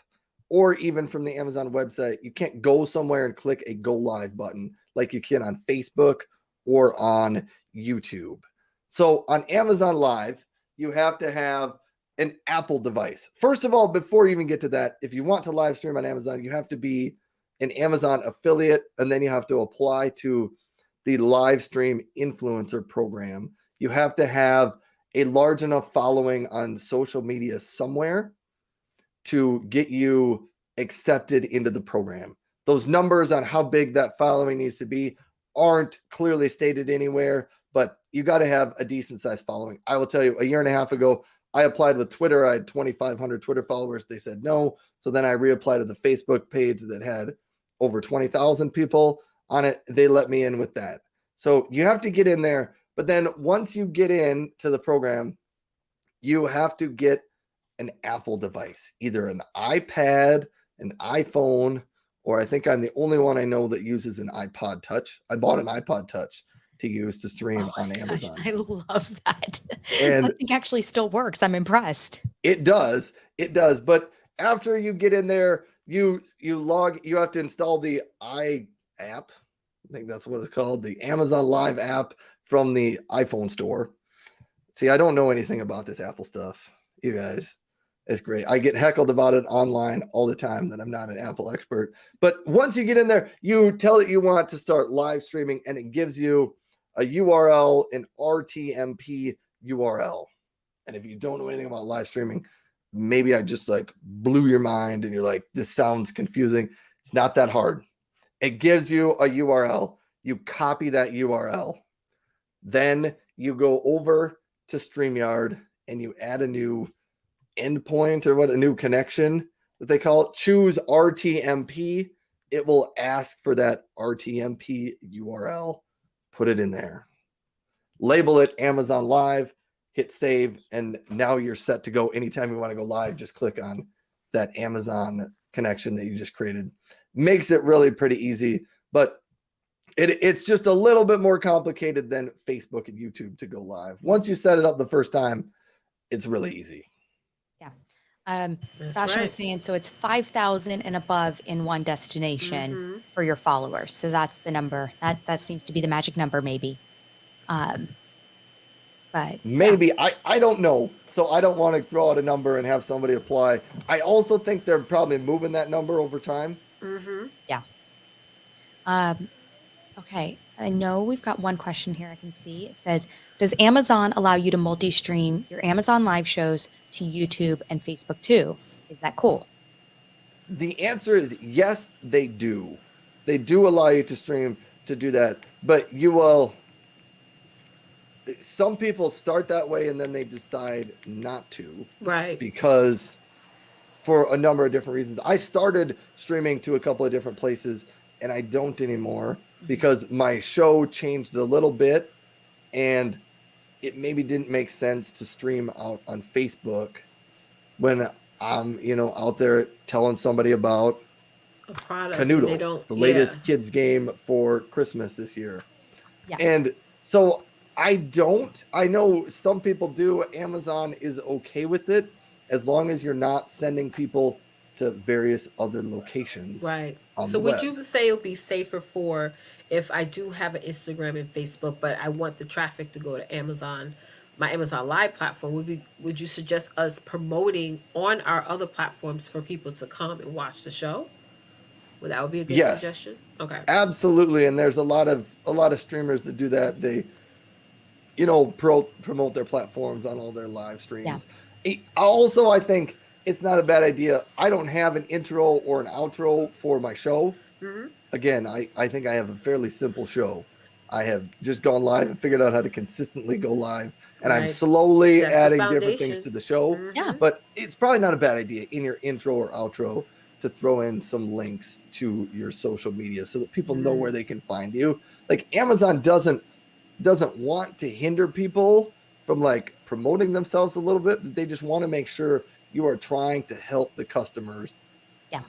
Speaker 3: or even from the Amazon website, you can't go somewhere and click a go live button like you can on Facebook or on YouTube. So on Amazon Live, you have to have an Apple device. First of all, before you even get to that, if you want to live stream on Amazon, you have to be an Amazon affiliate, and then you have to apply to the live stream influencer program. You have to have a large enough following on social media somewhere to get you accepted into the program. Those numbers on how big that following needs to be aren't clearly stated anywhere, but you got to have a decent sized following. I will tell you, a year and a half ago, I applied with Twitter. I had 2,500 Twitter followers. They said no. So then I reapplied to the Facebook page that had over 20,000 people on it. They let me in with that. So you have to get in there. But then once you get into the program, you have to get an Apple device, either an iPad, an iPhone, or I think I'm the only one I know that uses an iPod Touch. I bought an iPod Touch to use to stream on Amazon.
Speaker 1: I love that.
Speaker 3: And
Speaker 1: that thing actually still works. I'm impressed.
Speaker 3: It does. But after you get in there, you have to install the app. I think that's what it's called, the Amazon Live app from the iPhone store. See, I don't know anything about this Apple stuff. You guys, it's great. I get heckled about it online all the time that I'm not an Apple expert. But once you get in there, you tell it you want to start live streaming, and it gives you a URL, an RTMP URL. And if you don't know anything about live streaming, maybe I just like blew your mind and you're like, this sounds confusing. It's not that hard. It gives you a URL. You copy that URL. Then you go over to StreamYard and you add a new endpoint, or a new connection that they call it. Choose RTMP. It will ask for that RTMP URL. Put it in there. Label it Amazon Live. Hit save, and now you're set to go. Anytime you want to go live, just click on that Amazon connection that you just created. Makes it really pretty easy, but it's just a little bit more complicated than Facebook and YouTube to go live. Once you set it up the first time, it's really easy.
Speaker 1: Yeah.
Speaker 2: That's
Speaker 1: Sebastian was
Speaker 2: right.
Speaker 1: saying, so it's 5,000 and above in one destination for your followers. So that's the number. That seems to be the magic number, maybe. But yeah,
Speaker 3: Maybe. I don't know. So I don't want to throw out a number and have somebody apply. I also think they're probably moving that number over time.
Speaker 1: yeah. Okay. I know we've got one question here I can see. It says, does Amazon allow you to multi-stream your Amazon live shows to YouTube and Facebook too? Is that cool?
Speaker 3: The answer is yes, they do. They do allow you to stream to do that, but you will. Some people start that way and then they decide not to
Speaker 2: Right.
Speaker 3: because for a number of different reasons. I started streaming to a couple of different places and I don't anymore because my show changed a little bit and it maybe didn't make sense to stream out on Facebook when I'm, out there telling somebody about
Speaker 2: A product, and they
Speaker 3: Canoodle,
Speaker 2: don't.
Speaker 3: the
Speaker 2: Yeah.
Speaker 3: latest kids game for Christmas this year.
Speaker 1: Yeah.
Speaker 3: And so I know some people do. Amazon is okay with it as long as you're not sending people to various other locations
Speaker 2: Right.
Speaker 3: on
Speaker 2: So
Speaker 3: the
Speaker 2: would
Speaker 3: web.
Speaker 2: you say it would be safer for if I do have an Instagram and Facebook, but I want the traffic to go to Amazon, my Amazon Live platform? Would you suggest us promoting on our other platforms for people to come and watch the show? Would that would be a good
Speaker 3: Yes,
Speaker 2: suggestion? Okay.
Speaker 3: absolutely. And there's a lot of streamers that do that. They promote their platforms on all their live
Speaker 1: Yeah.
Speaker 3: streams. Also, I think it's not a bad idea. I don't have an intro or an outro for my show. Again, I think I have a fairly simple show. I have just gone live and figured out how to consistently go live, and I'm
Speaker 2: Right.
Speaker 3: slowly
Speaker 2: That's the
Speaker 3: adding different things
Speaker 2: foundation.
Speaker 3: to the show.
Speaker 1: Yeah.
Speaker 3: But it's probably not a bad idea in your intro or outro to throw in some links to your social media so that people know where they can find you. Like Amazon doesn't want to hinder people from like promoting themselves a little bit. They just want to make sure you are trying to help the customers
Speaker 1: Yeah.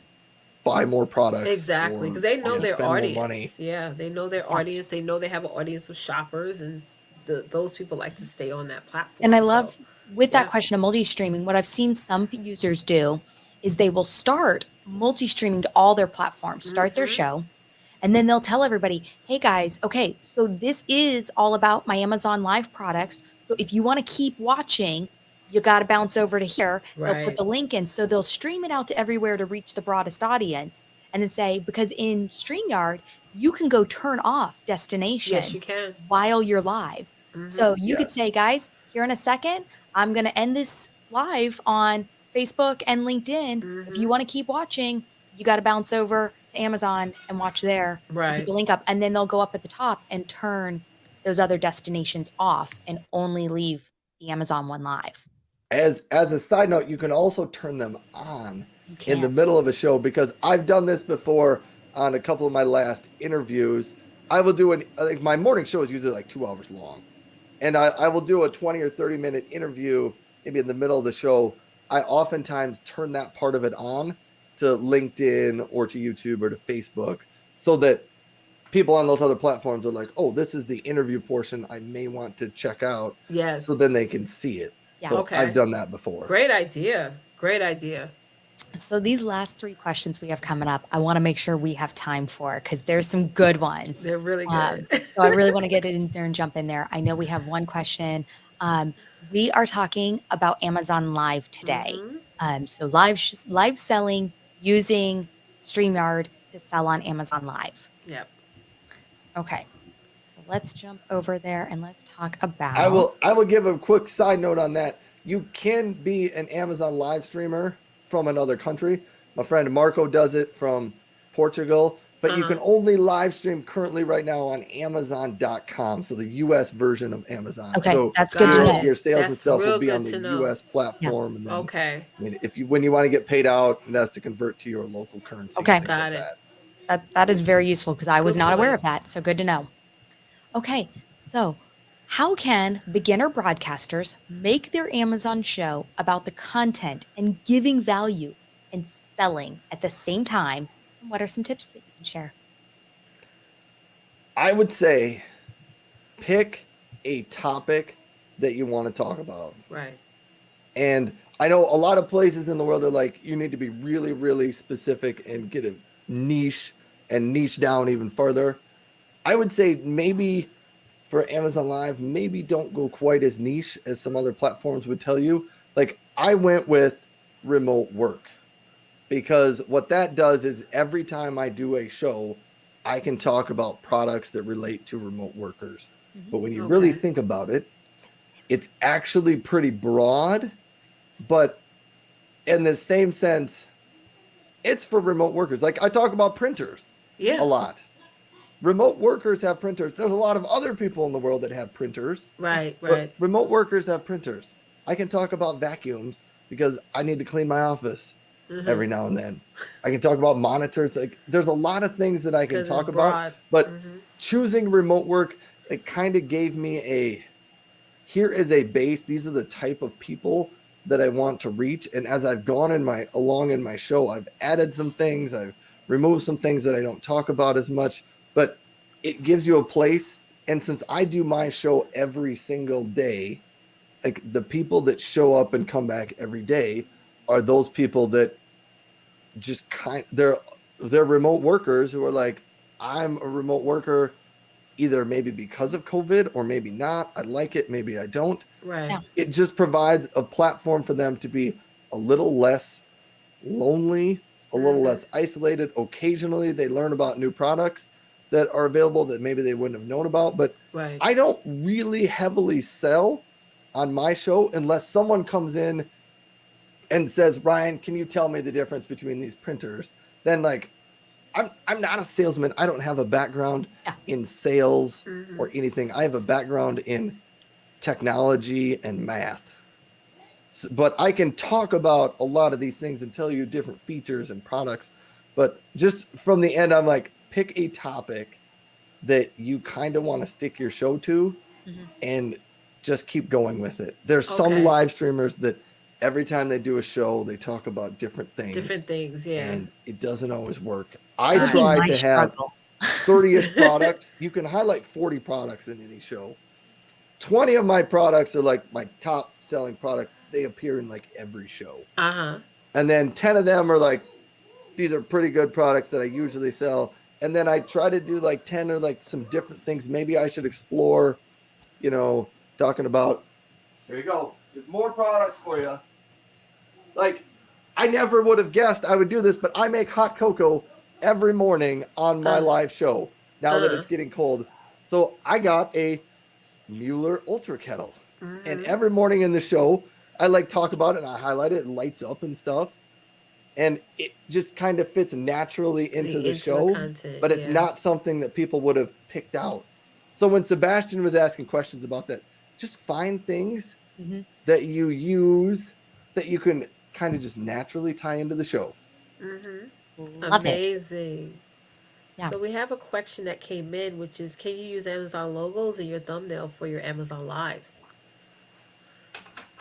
Speaker 3: buy more products
Speaker 2: Exactly,
Speaker 3: or
Speaker 2: because they know their
Speaker 3: spend more money.
Speaker 2: audience. Yeah, they know their
Speaker 1: Yeah.
Speaker 2: audience. They know they have an audience of shoppers, and those people like to stay on that platform.
Speaker 1: And I
Speaker 2: So,
Speaker 1: love with that
Speaker 2: yeah.
Speaker 1: question of multi-streaming, what I've seen some users do is they will start multi-streaming to all their platforms, start their show, and then they'll tell everybody, hey guys, okay, so this is all about my Amazon Live products. So if you want to keep watching, you got to bounce over to here. They'll put
Speaker 2: Right.
Speaker 1: the link in. So they'll stream it out to everywhere to reach the broadest audience. And then say, because in StreamYard, you can go turn off
Speaker 2: Yes, you
Speaker 1: destinations
Speaker 2: can.
Speaker 1: while you're live. So you could
Speaker 3: Yes.
Speaker 1: say, guys, here in a second, I'm going to end this live on Facebook and LinkedIn. If you want to keep watching, you got to bounce over to Amazon and watch there and put
Speaker 2: Right.
Speaker 1: the link up. And then they'll go up at the top and turn those other destinations off and only leave the Amazon one live.
Speaker 3: As a side note, you can also turn them on
Speaker 1: You
Speaker 3: in the
Speaker 1: can.
Speaker 3: middle of a show because I've done this before on a couple of my last interviews. I will do like my morning show is usually like 2 hours long. And I will do a 20 or 30-minute interview maybe in the middle of the show. I oftentimes turn that part of it on to LinkedIn or to YouTube or to Facebook so that people on those other platforms are like, oh, this is the interview portion I may want to check out.
Speaker 2: Yes.
Speaker 3: So then they can see it.
Speaker 1: Yeah.
Speaker 3: So
Speaker 2: Okay.
Speaker 3: I've done that before.
Speaker 2: Great idea. Great idea.
Speaker 1: So these last three questions we have coming up, I want to make sure we have time for because there's some good ones.
Speaker 2: They're really good.
Speaker 1: So I really want to get in there and jump in there. I know we have one question. We are talking about Amazon Live today. So live selling using StreamYard to sell on Amazon Live.
Speaker 2: Yep.
Speaker 1: Okay. So let's jump over there and let's talk about.
Speaker 3: I will give a quick side note on that. You can be an Amazon live streamer from another country. My friend Marco does it from Portugal, but you can only live stream currently right now on Amazon.com, so the US version of Amazon.
Speaker 1: Okay,
Speaker 3: so
Speaker 1: that's good to know.
Speaker 3: your sales and
Speaker 2: That's
Speaker 3: stuff will
Speaker 2: real
Speaker 3: be on
Speaker 2: good
Speaker 3: the
Speaker 2: to know.
Speaker 3: US platform, and then
Speaker 2: Okay.
Speaker 3: I mean, when you want to get paid out, it has to convert to your local currency.
Speaker 1: Okay.
Speaker 3: and things
Speaker 2: Got
Speaker 3: like
Speaker 2: it.
Speaker 3: that.
Speaker 1: That is very useful because I was
Speaker 2: Good
Speaker 1: not aware of
Speaker 2: point.
Speaker 1: that. So good to know. Okay, so how can beginner broadcasters make their Amazon show about the content and giving value and selling at the same time? And what are some tips that you can share?
Speaker 3: I would say pick a topic that you want to talk about.
Speaker 2: Right.
Speaker 3: And I know a lot of places in the world are like, you need to be really, really specific and get a niche and niche down even further. I would say maybe for Amazon Live, maybe don't go quite as niche as some other platforms would tell you. Like I went with remote work because what that does is every time I do a show, I can talk about products that relate to remote workers. But when you really
Speaker 2: Okay.
Speaker 3: think about it, it's actually pretty broad, but in the same sense, it's for remote workers. Like I talk about printers
Speaker 2: Yeah.
Speaker 3: a lot. Remote workers have printers. There's a lot of other people in the world that have printers,
Speaker 2: Right.
Speaker 3: but
Speaker 2: Right.
Speaker 3: remote workers have printers. I can talk about vacuums because I need to clean my office every now and then. I can talk about monitors. Like there's a lot of things that I can
Speaker 2: Because it's
Speaker 3: talk about,
Speaker 2: broad.
Speaker 3: but choosing remote work, it kind of gave me a, here is a base. These are the type of people that I want to reach. And as I've gone along in my show, I've added some things, I've removed some things that I don't talk about as much, but it gives you a place. And since I do my show every single day, like the people that show up and come back every day are those people that just they're remote workers who are like, I'm a remote worker, either maybe because of COVID or maybe not. I like it, maybe I don't.
Speaker 2: Right.
Speaker 1: Yeah.
Speaker 3: It just provides a platform for them to be a little less lonely, a little less isolated. Occasionally they learn about new products that are available that maybe they wouldn't have known about. But
Speaker 2: Right.
Speaker 3: I don't really heavily sell on my show unless someone comes in and says, Ryan, can you tell me the difference between these printers? Then like, I'm not a salesman. I don't have a background in sales or anything. I have a background in technology and math. So, but I can talk about a lot of these things and tell you different features and products. But just from the end, I'm like, pick a topic that you kind of want to stick your show to and just keep going with it. There's some
Speaker 2: Okay.
Speaker 3: live streamers that every time they do a show, they talk about different things.
Speaker 2: Different things. Yeah.
Speaker 3: And it doesn't always work. I
Speaker 2: Got it.
Speaker 3: tried
Speaker 1: My
Speaker 3: to have
Speaker 1: struggle.
Speaker 3: 30-ish products. You can highlight 40 products in any show. 20 of my products are like my top selling products. They appear in like every show. And then 10 of them are like, these are pretty good products that I usually sell. And then I try to do like 10 or like some different things. Maybe I should explore, talking about, here you go. There's more products for you. Like, I never would have guessed I would do this, but I make hot cocoa every morning on my live show now that it's getting cold. So I got a Mueller Ultra Kettle. And every morning in the show, I like talk about it and I highlight it and lights up and stuff. And it just kind of fits naturally into the show,
Speaker 2: content,
Speaker 3: but it's not something that people would have picked out. So when Sebastian was asking questions about that, just find things that you use that you can kind of just naturally tie into the show.
Speaker 1: Love it.
Speaker 2: Amazing.
Speaker 1: Yeah.
Speaker 2: So we have a question that came in, which is, can you use Amazon logos in your thumbnail for your Amazon lives?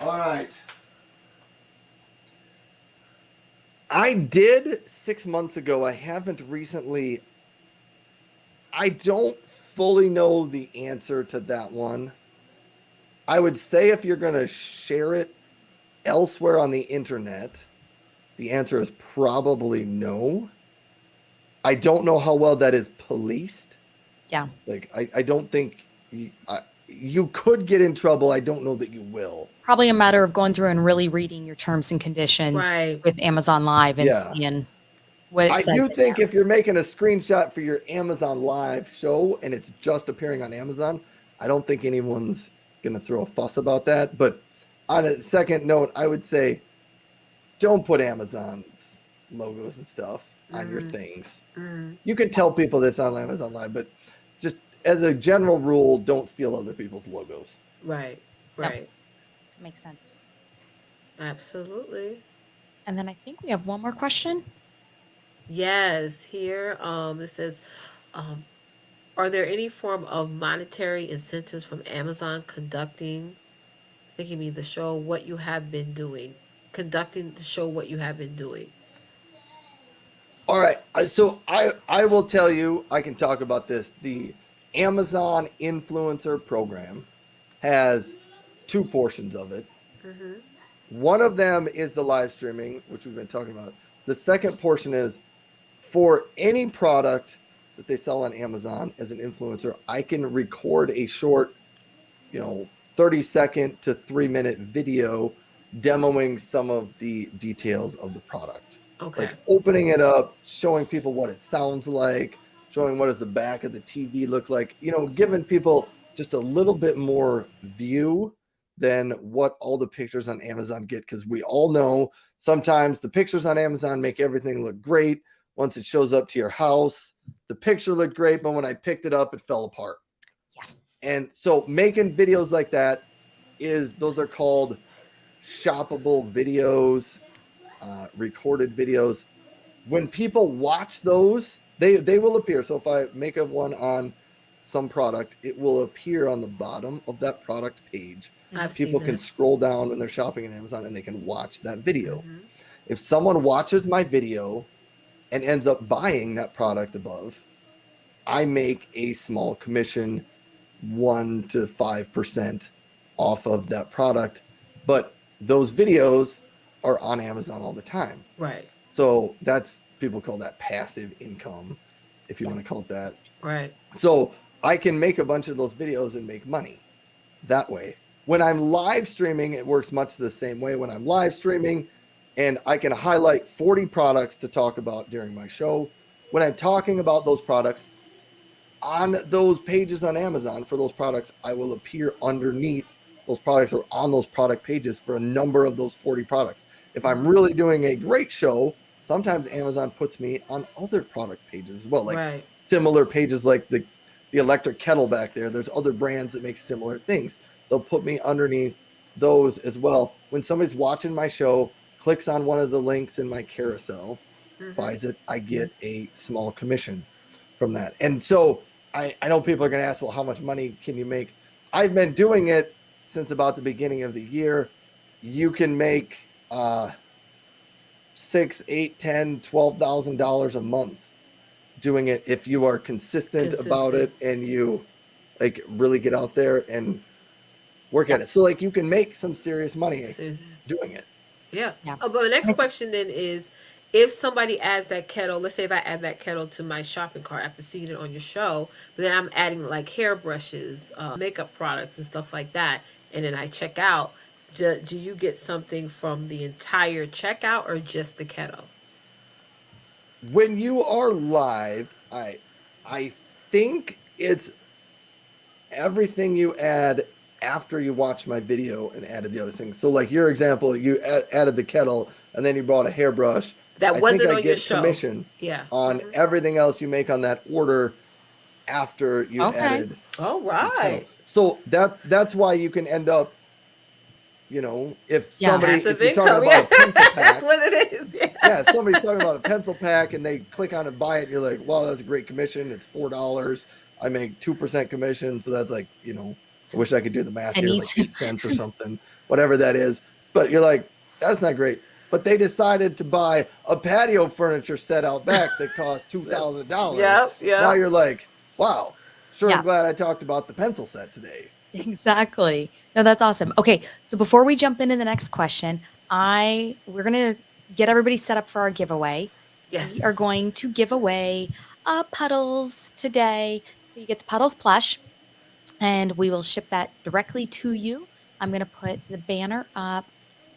Speaker 3: All right. I did 6 months ago. I haven't recently. I don't fully know the answer to that one. I would say if you're going to share it elsewhere on the internet, the answer is probably no. I don't know how well that is policed.
Speaker 1: Yeah.
Speaker 3: Like, I don't think you could get in trouble. I don't know that you will.
Speaker 1: Probably a matter of going through and really reading your terms and conditions
Speaker 2: Right.
Speaker 1: with Amazon Live and seeing what it
Speaker 3: I
Speaker 1: says.
Speaker 3: do
Speaker 1: in
Speaker 3: think
Speaker 1: there.
Speaker 3: if you're making a screenshot for your Amazon Live show and it's just appearing on Amazon, I don't think anyone's going to throw a fuss about that. But on a second note, I would say don't put Amazon's logos and stuff on your things. You can tell people this on Amazon Live, but just as a general rule, don't steal other people's logos.
Speaker 2: Right. Right.
Speaker 1: Makes sense.
Speaker 2: Absolutely.
Speaker 1: And then I think we have one more question.
Speaker 2: Yes. Here, it says, are there any form of monetary incentives from Amazon conducting the show what you have been doing? Conducting the show what you have been doing.
Speaker 3: All right. So I will tell you, I can talk about this. The Amazon influencer program has two portions of it. One of them is the live streaming, which we've been talking about. The second portion is for any product that they sell on Amazon as an influencer, I can record a short, 30-second to 3-minute video demoing some of the details of the product.
Speaker 2: Okay.
Speaker 3: Like opening it up, showing people what it sounds like, showing what does the back of the TV look like, giving people just a little bit more view than what all the pictures on Amazon get. Because we all know sometimes the pictures on Amazon make everything look great. Once it shows up to your house, the picture looked great, but when I picked it up, it fell apart.
Speaker 1: Yeah.
Speaker 3: And so making videos like that those are called shoppable videos, recorded videos. When people watch those, they will appear. So if I make one on some product, it will appear on the bottom of that product page. People can scroll down when they're shopping on Amazon and they can watch that video. Mm-hmm. If someone watches my video and ends up buying that product above, I make a small commission, 1 to 5% off of that product. But those videos are on Amazon all the time.
Speaker 2: Right.
Speaker 3: So people call that passive income, if you want to call it that.
Speaker 2: Right.
Speaker 3: So I can make a bunch of those videos and make money that way. When I'm live streaming, it works much the same way. When I'm live streaming, and I can highlight 40 products to talk about during my show. When I'm talking about those products, on those pages on Amazon for those products, I will appear underneath those products or on those product pages for a number of those 40 products. If I'm really doing a great show, sometimes Amazon puts me on other product pages as well, like similar pages like the electric kettle back there. There's other brands that make similar things. They'll put me underneath those as well. When somebody's watching my show, clicks on one of the links in my carousel, buys it, I get a small commission from that. And so I know people are going to ask, well, how much money can you make? I've been doing it since about the beginning of the year. You can make $6,000, $8,000, $10,000, $12,000 a month doing it if you are consistent about it and you really get out there and work at it. So you can make some serious money doing it.
Speaker 2: Yeah. But the next question then is, if somebody adds that kettle, let's say if I add that kettle to my shopping cart after seeing it on your show, but then I'm adding hairbrushes, makeup products and stuff like that, and then I check out, do you get something from the entire checkout or just the kettle?
Speaker 3: When you are live, I think it's everything you add after you watch my video and added the other things. So your example, you added the kettle and then you brought a hairbrush.
Speaker 2: That wasn't on your show.
Speaker 3: Commission on everything else you make on that order after you added.
Speaker 2: All right.
Speaker 3: So that's why you can end up, if somebody
Speaker 2: passive
Speaker 3: if you're
Speaker 2: income,
Speaker 3: talking about a pencil pack,
Speaker 2: that's what it is.
Speaker 3: Yeah, somebody's talking about a pencil pack and they click on it, buy it, and you're like, wow, that's a great commission. It's $4. I make 2% commission, so that's I wish I could do the math here, 8 cents or something, whatever that is. But you're like, that's not great. But they decided to buy a patio furniture set out back that cost $2,000.
Speaker 2: Yeah.
Speaker 3: Now you're like, wow, I'm glad I talked about the pencil set today.
Speaker 1: Exactly. No, that's awesome. Okay, so before we jump into the next question, we're gonna get everybody set up for our giveaway.
Speaker 2: Yes.
Speaker 1: We are going to give away Puddles today. So you get the Puddles plush, and we will ship that directly to you. I'm gonna put the banner up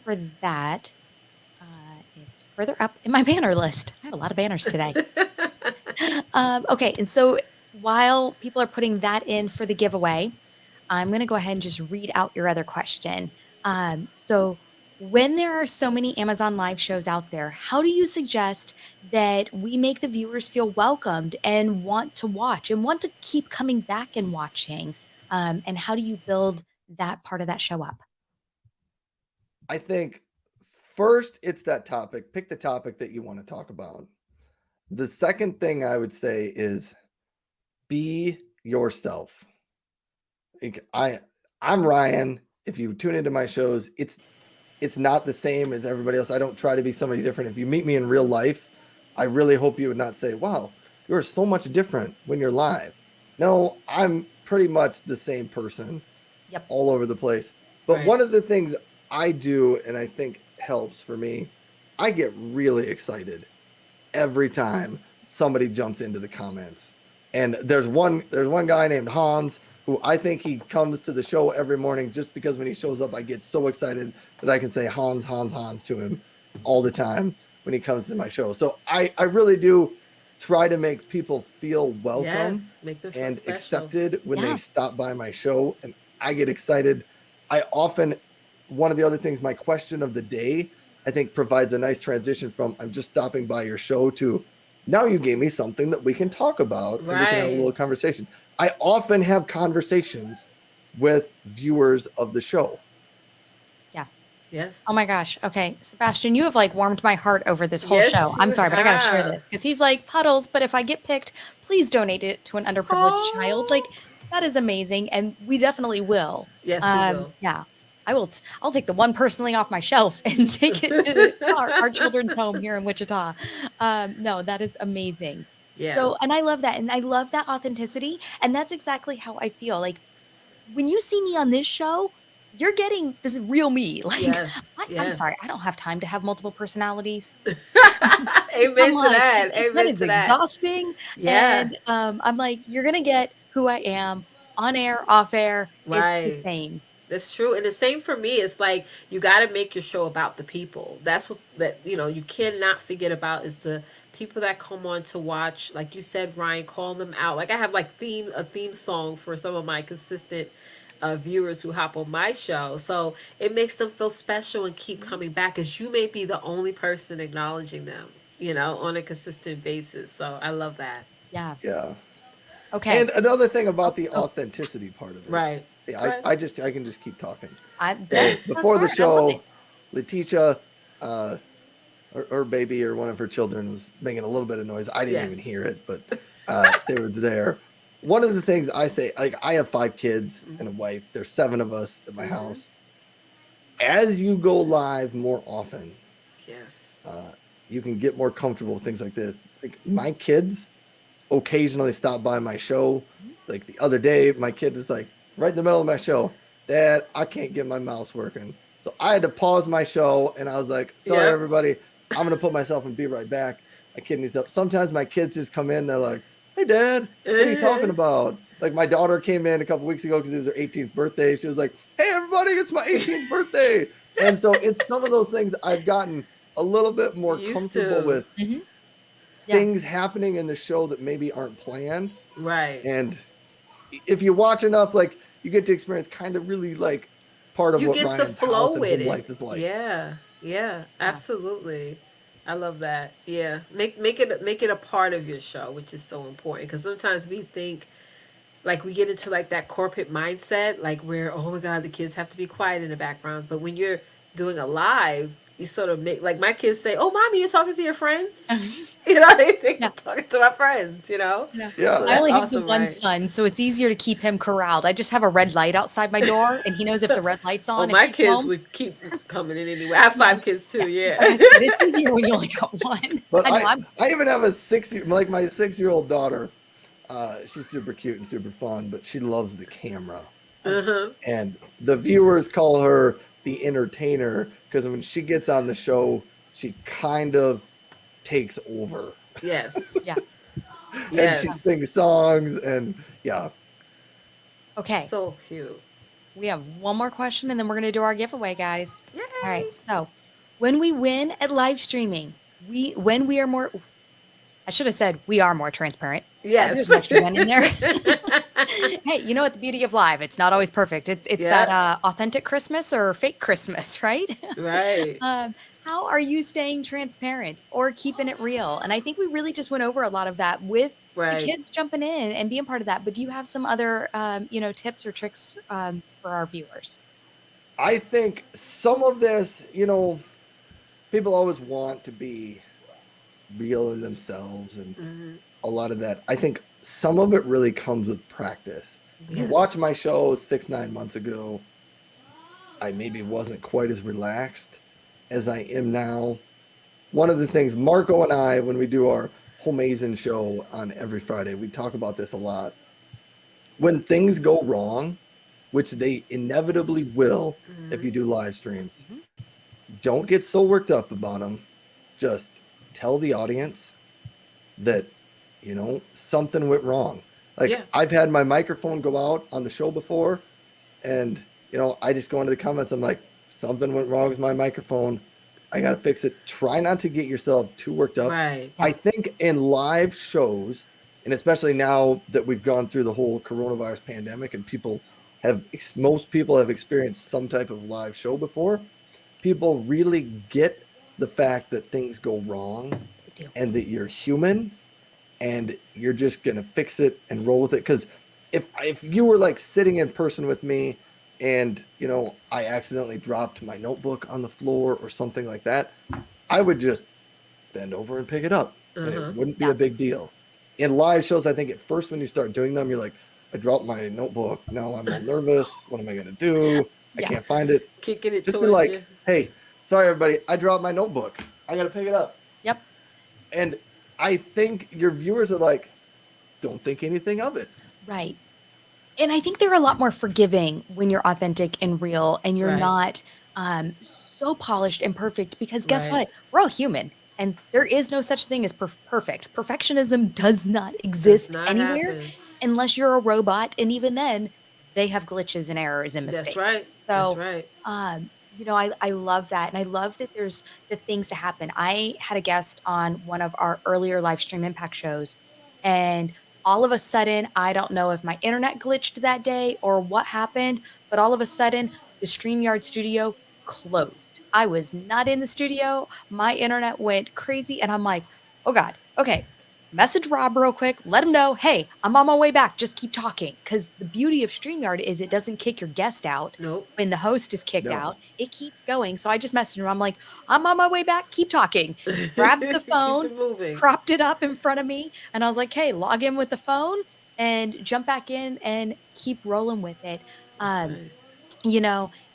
Speaker 1: for that. It's further up in my banner list. I have a lot of banners today. Okay, and so while people are putting that in for the giveaway, I'm going to go ahead and just read out your other question. So when there are so many Amazon live shows out there, how do you suggest that we make the viewers feel welcomed and want to watch and want to keep coming back and watching? And how do you build that part of that show up?
Speaker 3: I think first, it's that topic. Pick the topic that you want to talk about. The second thing I would say is be yourself. I'm Ryan. If you tune into my shows, it's not the same as everybody else. I don't try to be somebody different. If you meet me in real life, I really hope you would not say, wow, you're so much different when you're live. No, I'm pretty much the same person all over the place. But one of the things I do, and I think helps for me, I get really excited every time somebody jumps into the comments. And there's one guy named Hans who I think he comes to the show every morning just because when he shows up I get so excited that I can say Hans, Hans, Hans to him all the time when he comes to my show. So I really do try to make people feel welcome
Speaker 2: Yes, make them feel
Speaker 3: and
Speaker 2: special.
Speaker 3: accepted when
Speaker 1: Yeah.
Speaker 3: they stop by my show, and I get excited. I often, one of the other things, my question of the day, I think provides a nice transition from I'm just stopping by your show to now you gave me something that we can talk about and we can have a
Speaker 2: Right.
Speaker 3: little conversation. I often have conversations with viewers of the show.
Speaker 2: Yes.
Speaker 1: Oh my gosh. Okay. Sebastian, you have like warmed my heart over this whole
Speaker 2: Yes,
Speaker 1: show. I'm
Speaker 2: you
Speaker 1: sorry, but I got to share
Speaker 2: have.
Speaker 1: this because he's like, Puddles, but if I get picked, please donate it to an underprivileged child. Like, that is amazing. And we definitely will.
Speaker 2: Yes, we will.
Speaker 1: Yeah. I will. I'll take the one personally off my shelf and take it to our children's home here in Wichita. No, that is amazing.
Speaker 2: Yeah.
Speaker 1: So, and I love that. And I love that authenticity. And that's exactly how I feel. Like, when you see me on this show, you're getting this real me. Like,
Speaker 2: Yes.
Speaker 1: I'm
Speaker 2: Yes.
Speaker 1: sorry, I don't have time to have multiple personalities.
Speaker 2: Amen
Speaker 1: I'm
Speaker 2: to
Speaker 1: like,
Speaker 2: that.
Speaker 1: that
Speaker 2: Amen
Speaker 1: is
Speaker 2: to that.
Speaker 1: exhausting.
Speaker 2: Yeah.
Speaker 1: And I'm like, you're gonna get who I am on air, off air. It's the
Speaker 2: Right.
Speaker 1: same.
Speaker 2: That's true. And the same for me. It's like you got to make your show about the people. That's what that you cannot forget about is the people that come on to watch. Like you said, Ryan, call them out. Like I have like a theme song for some of my consistent viewers who hop on my show. So it makes them feel special and keep coming back because you may be the only person acknowledging them, on a consistent basis. So I love that.
Speaker 1: Yeah.
Speaker 3: Yeah.
Speaker 1: Okay.
Speaker 3: And another thing about the authenticity part of it.
Speaker 2: Right.
Speaker 3: Yeah,
Speaker 2: Right.
Speaker 3: I can just keep talking.
Speaker 1: That's
Speaker 3: Before the
Speaker 1: smart. I love
Speaker 3: show, Leticia, her baby or one of her children was making a little bit of noise. I didn't even
Speaker 2: Yes.
Speaker 3: hear it, but they were there. One of the things I say, like I have 5 kids and a wife. There's 7 of us at my house. As you go live more often,
Speaker 2: Yes.
Speaker 3: you can get more comfortable with things like this. Like my kids occasionally stop by my show. Like the other day, my kid was like right in the middle of my show, Dad, I can't get my mouse working. So I had to pause my show and I was like, sorry,
Speaker 2: Yep.
Speaker 3: everybody, I'm going to put myself and be right back. My kid needs help. Sometimes my kids just come in, they're like, hey, Dad, what are you talking about? Like my daughter came in a couple weeks ago because it was her 18th birthday. She was like, hey, everybody, it's my 18th birthday. And so it's some of those things I've gotten a little bit more
Speaker 2: Used
Speaker 3: comfortable
Speaker 2: to.
Speaker 3: with
Speaker 1: Yeah.
Speaker 3: things happening in the show that maybe aren't planned.
Speaker 2: Right.
Speaker 3: And if you watch enough, like you get to experience kind of really like part of
Speaker 2: You
Speaker 3: what
Speaker 2: get to
Speaker 3: Ryan's
Speaker 2: flow
Speaker 3: house and
Speaker 2: with
Speaker 3: home
Speaker 2: it.
Speaker 3: life is like.
Speaker 2: Yeah. Yeah. Absolutely. I love that. Yeah. Make it a part of your show, which is so important because sometimes we think like we get into like that corporate mindset, like where oh my god, the kids have to be quiet in the background. But when you're doing a live, you sort of make like my kids say, "Oh, mommy, you're talking to your friends." They think I'm talking to my friends.
Speaker 1: Yeah.
Speaker 3: Yeah.
Speaker 2: So
Speaker 1: I
Speaker 2: that's
Speaker 1: only have
Speaker 2: awesome,
Speaker 1: the one
Speaker 2: right?
Speaker 1: son, so it's easier to keep him corralled. I just have a red light outside my door, and he knows if the red light's
Speaker 2: Oh,
Speaker 1: on. If
Speaker 2: my
Speaker 1: he's
Speaker 2: kids
Speaker 1: home.
Speaker 2: would keep coming in anyway. I have 5 kids too.
Speaker 1: Yeah.
Speaker 2: Yeah.
Speaker 1: Like I said, it's easier when you only got one.
Speaker 3: But
Speaker 1: I know
Speaker 3: I even have a 6-year, like my 6-year-old daughter. She's super cute and super fun, but she loves the camera. And the viewers call her the entertainer because when she gets on the show, she kind of takes over.
Speaker 2: Yes.
Speaker 1: Yeah.
Speaker 3: And she sings songs and yeah.
Speaker 1: Okay.
Speaker 2: So cute.
Speaker 1: We have one more question and then we're going to do our giveaway, guys.
Speaker 2: Yay.
Speaker 1: All right. So, when we win at live streaming, when we are more, I should have said we are more transparent.
Speaker 2: Yes.
Speaker 1: There's an extra one in there. Hey, you know what the beauty of live? It's not always perfect. It's that authentic Christmas or fake Christmas, right?
Speaker 2: Right.
Speaker 1: How are you staying transparent or keeping it real? And I think we really just went over a lot of that with the kids jumping in and being part of that. But do you have some other, tips or tricks for our viewers?
Speaker 3: I think some of this, people always want to be real in themselves and a lot of that. I think some of it really comes with practice. You watch my show 6-9 months ago, I maybe wasn't quite as relaxed as I am now. One of the things Marco and I, when we do our Homazin show on every Friday, we talk about this a lot. When things go wrong, which they inevitably will if you do live streams,
Speaker 1: Mhm.
Speaker 3: don't get so worked up about them. Just tell the audience that, something went wrong. Like,
Speaker 2: Yeah.
Speaker 3: I've had my microphone go out on the show before, and, I just go into the comments. I'm like, something went wrong with my microphone. I got to fix it. Try not to get yourself too worked up.
Speaker 2: Right.
Speaker 3: I think in live shows, and especially now that we've gone through the whole coronavirus pandemic and most people have experienced some type of live show before, people really get the fact that things go wrong
Speaker 1: They do.
Speaker 3: and that you're human and you're just going to fix it and roll with it. Because if you were like sitting in person with me and, I accidentally dropped my notebook on the floor or something like that, I would just bend over and pick it up and it wouldn't be
Speaker 1: Yeah.
Speaker 3: a big deal. In live shows, I think at first when you start doing them, you're like, I dropped my notebook. Now I'm all nervous. What am I going to do? I
Speaker 1: Yeah.
Speaker 3: can't find it.
Speaker 2: Kicking it
Speaker 3: Just be
Speaker 2: towards
Speaker 3: like,
Speaker 2: you.
Speaker 3: hey, sorry, everybody. I dropped my notebook. I got to pick it up.
Speaker 1: Yep.
Speaker 3: And I think your viewers are like, don't think anything of it.
Speaker 1: Right. And I think they're a lot more forgiving when you're authentic and real and you're
Speaker 2: Right.
Speaker 1: not so polished and perfect, because guess
Speaker 2: Right.
Speaker 1: what? We're all human and there is no such thing as perfect. Perfectionism does not exist
Speaker 2: not
Speaker 1: anywhere
Speaker 2: happen.
Speaker 1: unless you're a robot. And even then, they have glitches and errors and mistakes.
Speaker 2: That's right.
Speaker 1: So,
Speaker 2: That's right.
Speaker 1: I love that. And I love that there's the things that happen. I had a guest on one of our earlier live stream impact shows, and all of a sudden, I don't know if my internet glitched that day or what happened, but all of a sudden, the StreamYard studio closed. I was not in the studio. My internet went crazy, and I'm like, oh God, okay. Message Rob real quick. Let him know, hey, I'm on my way back. Just keep talking. Because the beauty of StreamYard is it doesn't kick your guest out
Speaker 2: Nope.
Speaker 1: when the host is kicked
Speaker 3: No.
Speaker 1: out. It keeps going. So I just messaged him. I'm like, I'm on my way back. Keep talking. Grabbed the
Speaker 2: Keep
Speaker 1: phone,
Speaker 2: it moving.
Speaker 1: propped it up in front of me, and I was like, hey, log in with the phone and jump back in and keep rolling with it.
Speaker 2: That's right.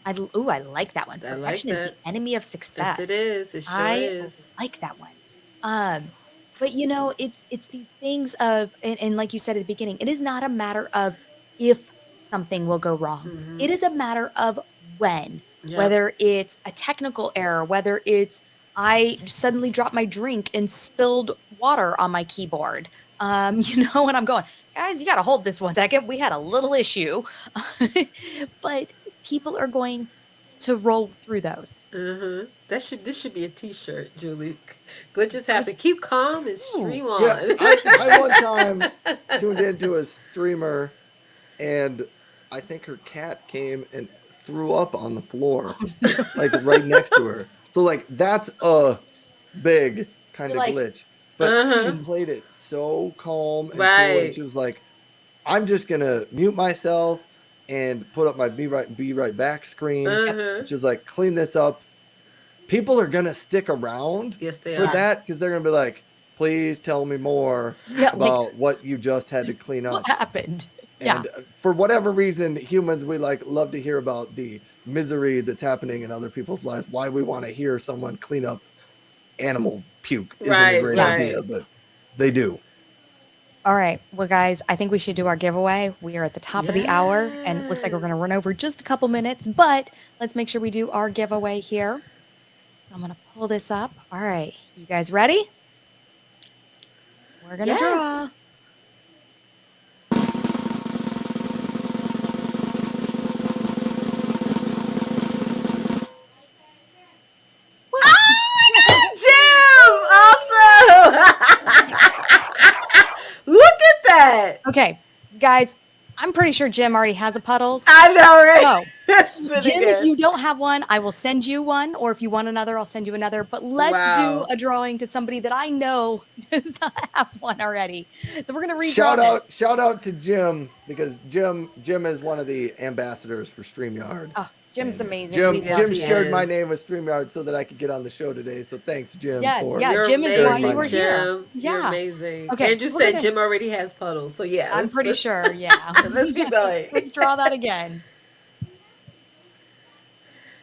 Speaker 1: I like that one.
Speaker 2: I like
Speaker 1: Perfection is the
Speaker 2: that.
Speaker 1: enemy of
Speaker 2: Yes,
Speaker 1: success.
Speaker 2: it is. It sure
Speaker 1: I
Speaker 2: is.
Speaker 1: like that one. But it's these things of, and like you said at the beginning, it is not a matter of if something will go wrong.
Speaker 2: Mhm.
Speaker 1: It is a matter of when.
Speaker 2: Yep.
Speaker 1: Whether it's a technical error, whether it's I suddenly dropped my drink and spilled water on my keyboard. And I'm going, guys, you got to hold this 1 second. We had a little issue. But people are going to roll through those.
Speaker 2: Mm-hmm. This should be a T-shirt, Julie. Glitches happen. Keep calm and stream on.
Speaker 3: Yeah, I one time tuned into a streamer, and I think her cat came and threw up on the floor, like right next to her. So like that's a big kind
Speaker 1: You're
Speaker 3: of
Speaker 1: like,
Speaker 3: glitch. But
Speaker 2: Uh-huh.
Speaker 3: she played it so calm and cool,
Speaker 2: Right.
Speaker 3: and she was like, "I'm just gonna mute myself and put up my be right back screen."
Speaker 2: Uh-huh.
Speaker 3: She was like, "Clean this up." People are gonna stick around
Speaker 2: Yes, they
Speaker 3: for
Speaker 2: are.
Speaker 3: that because they're gonna be like, please tell me more
Speaker 1: Yeah, like,
Speaker 3: about what you just had to
Speaker 1: just
Speaker 3: clean up.
Speaker 1: what happened? Yeah.
Speaker 3: And for whatever reason, humans, we love to hear about the misery that's happening in other people's lives. Why we want to hear someone clean up animal puke isn't a
Speaker 2: Right,
Speaker 3: great
Speaker 2: right.
Speaker 3: idea, but they do.
Speaker 1: All right. Well, guys, I think we should do our giveaway. We are at the top of the hour, and it looks like we're going to run over just a couple minutes, but let's make sure we do our giveaway here. So I'm going to pull this up. All right. You guys ready? We're going to
Speaker 2: Yes.
Speaker 1: draw.
Speaker 2: Jim! Awesome! Look at that!
Speaker 1: Okay, guys, I'm pretty sure Jim already has a Puddles.
Speaker 2: I know, right?
Speaker 1: So,
Speaker 2: That's pretty
Speaker 1: Jim,
Speaker 2: good.
Speaker 1: if you don't have one, I will send you one, or if you want another, I'll send you another. But let's
Speaker 2: Wow.
Speaker 1: do a drawing to somebody that I know does not have one already. So we're gonna redraw
Speaker 3: Shout out to Jim, because Jim is one of the ambassadors for StreamYard.
Speaker 1: Oh, Jim's amazing.
Speaker 3: Jim,
Speaker 1: We
Speaker 2: Yes,
Speaker 1: love
Speaker 3: Jim
Speaker 2: he
Speaker 1: him.
Speaker 3: shared my
Speaker 2: is.
Speaker 3: name with StreamYard so that I could get on the show today. So thanks, Jim.
Speaker 1: Yes,
Speaker 3: for
Speaker 1: yeah,
Speaker 2: You're
Speaker 1: Jim is why you
Speaker 2: amazing,
Speaker 1: were here.
Speaker 2: Jim. You're
Speaker 1: Yeah.
Speaker 2: amazing.
Speaker 1: Okay,
Speaker 2: Andrew
Speaker 1: so we're
Speaker 2: said
Speaker 1: gonna-
Speaker 2: Jim already has puddles, so yeah.
Speaker 1: I'm pretty sure. Yeah.
Speaker 2: Let's keep going.
Speaker 1: Let's draw that again.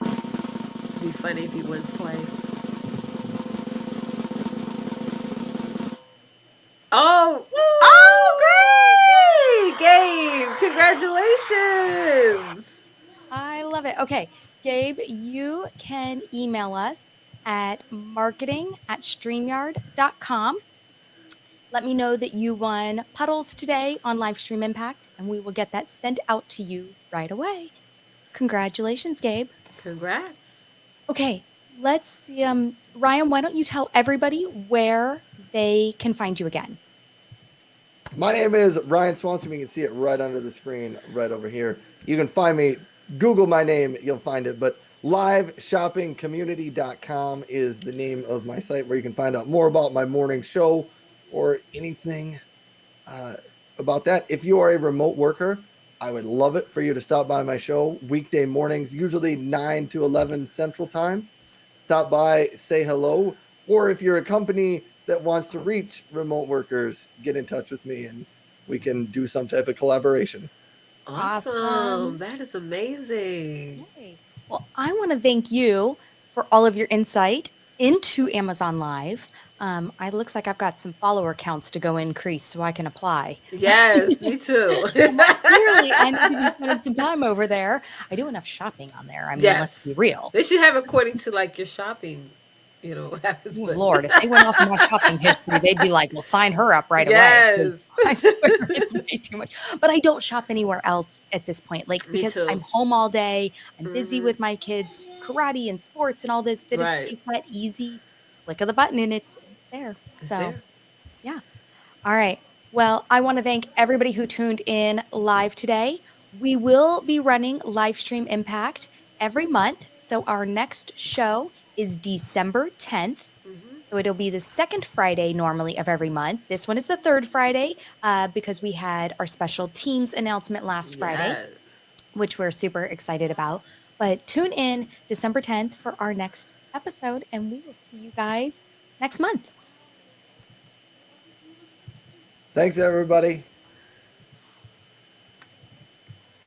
Speaker 2: It'd be funny if he wins twice. Oh, great! Gabe, Congratulations.
Speaker 1: I love it. Okay, Gabe, you can email us at marketing@streamyard.com. Let me know that you won puddles today on Livestream Impact, and we will get that sent out to you right away. Congratulations, Gabe.
Speaker 2: Congrats.
Speaker 1: Okay, let's see. Ryan, why don't you tell everybody where they can find you again?
Speaker 3: My name is Ryan Swanstrom. You can see it right under the screen, right over here. You can find me, Google my name, you'll find it. But liveshoppingcommunity.com is the name of my site where you can find out more about my morning show or anything about that. If you are a remote worker, I would love it for you to stop by my show weekday mornings, usually 9 to 11 Central Time. Stop by, say hello. Or if you're a company that wants to reach remote workers, get in touch with me and we can do some type of collaboration.
Speaker 2: Awesome. That is amazing.
Speaker 1: Yay. Well, I want to thank you for all of your insight into Amazon Live. It looks like I've got some follower counts to go increase so I can apply.
Speaker 2: Yes, me too.
Speaker 1: Well, clearly, I need to be spending some time over there. I do enough shopping on there. I mean, let's be
Speaker 2: Yes.
Speaker 1: real.
Speaker 2: They should have according to like your shopping, habits.
Speaker 1: Oh,
Speaker 2: But
Speaker 1: Lord, if they went off my shopping history, they'd be like, "Well, sign her up right away."
Speaker 2: Yes.
Speaker 1: I swear it's way too much. But I don't shop anywhere else at this point, like
Speaker 2: Me
Speaker 1: because
Speaker 2: too.
Speaker 1: I'm home all day. I'm busy
Speaker 2: Mhm.
Speaker 1: with my kids, karate and sports and all this. That it's
Speaker 2: Right.
Speaker 1: just that easy click of the button and it's there.
Speaker 2: It's
Speaker 1: So
Speaker 2: there.
Speaker 1: yeah. All right. Well, I want to thank everybody who tuned in live today. We will be running Livestream Impact every month. So our next show is December 10th. So it'll be the second Friday normally of every month. This one is the third Friday because we had our special teams announcement last Friday,
Speaker 2: Yes.
Speaker 1: which we're super excited about. But tune in December 10th for our next episode, and we will see you guys next month.
Speaker 3: Thanks, everybody.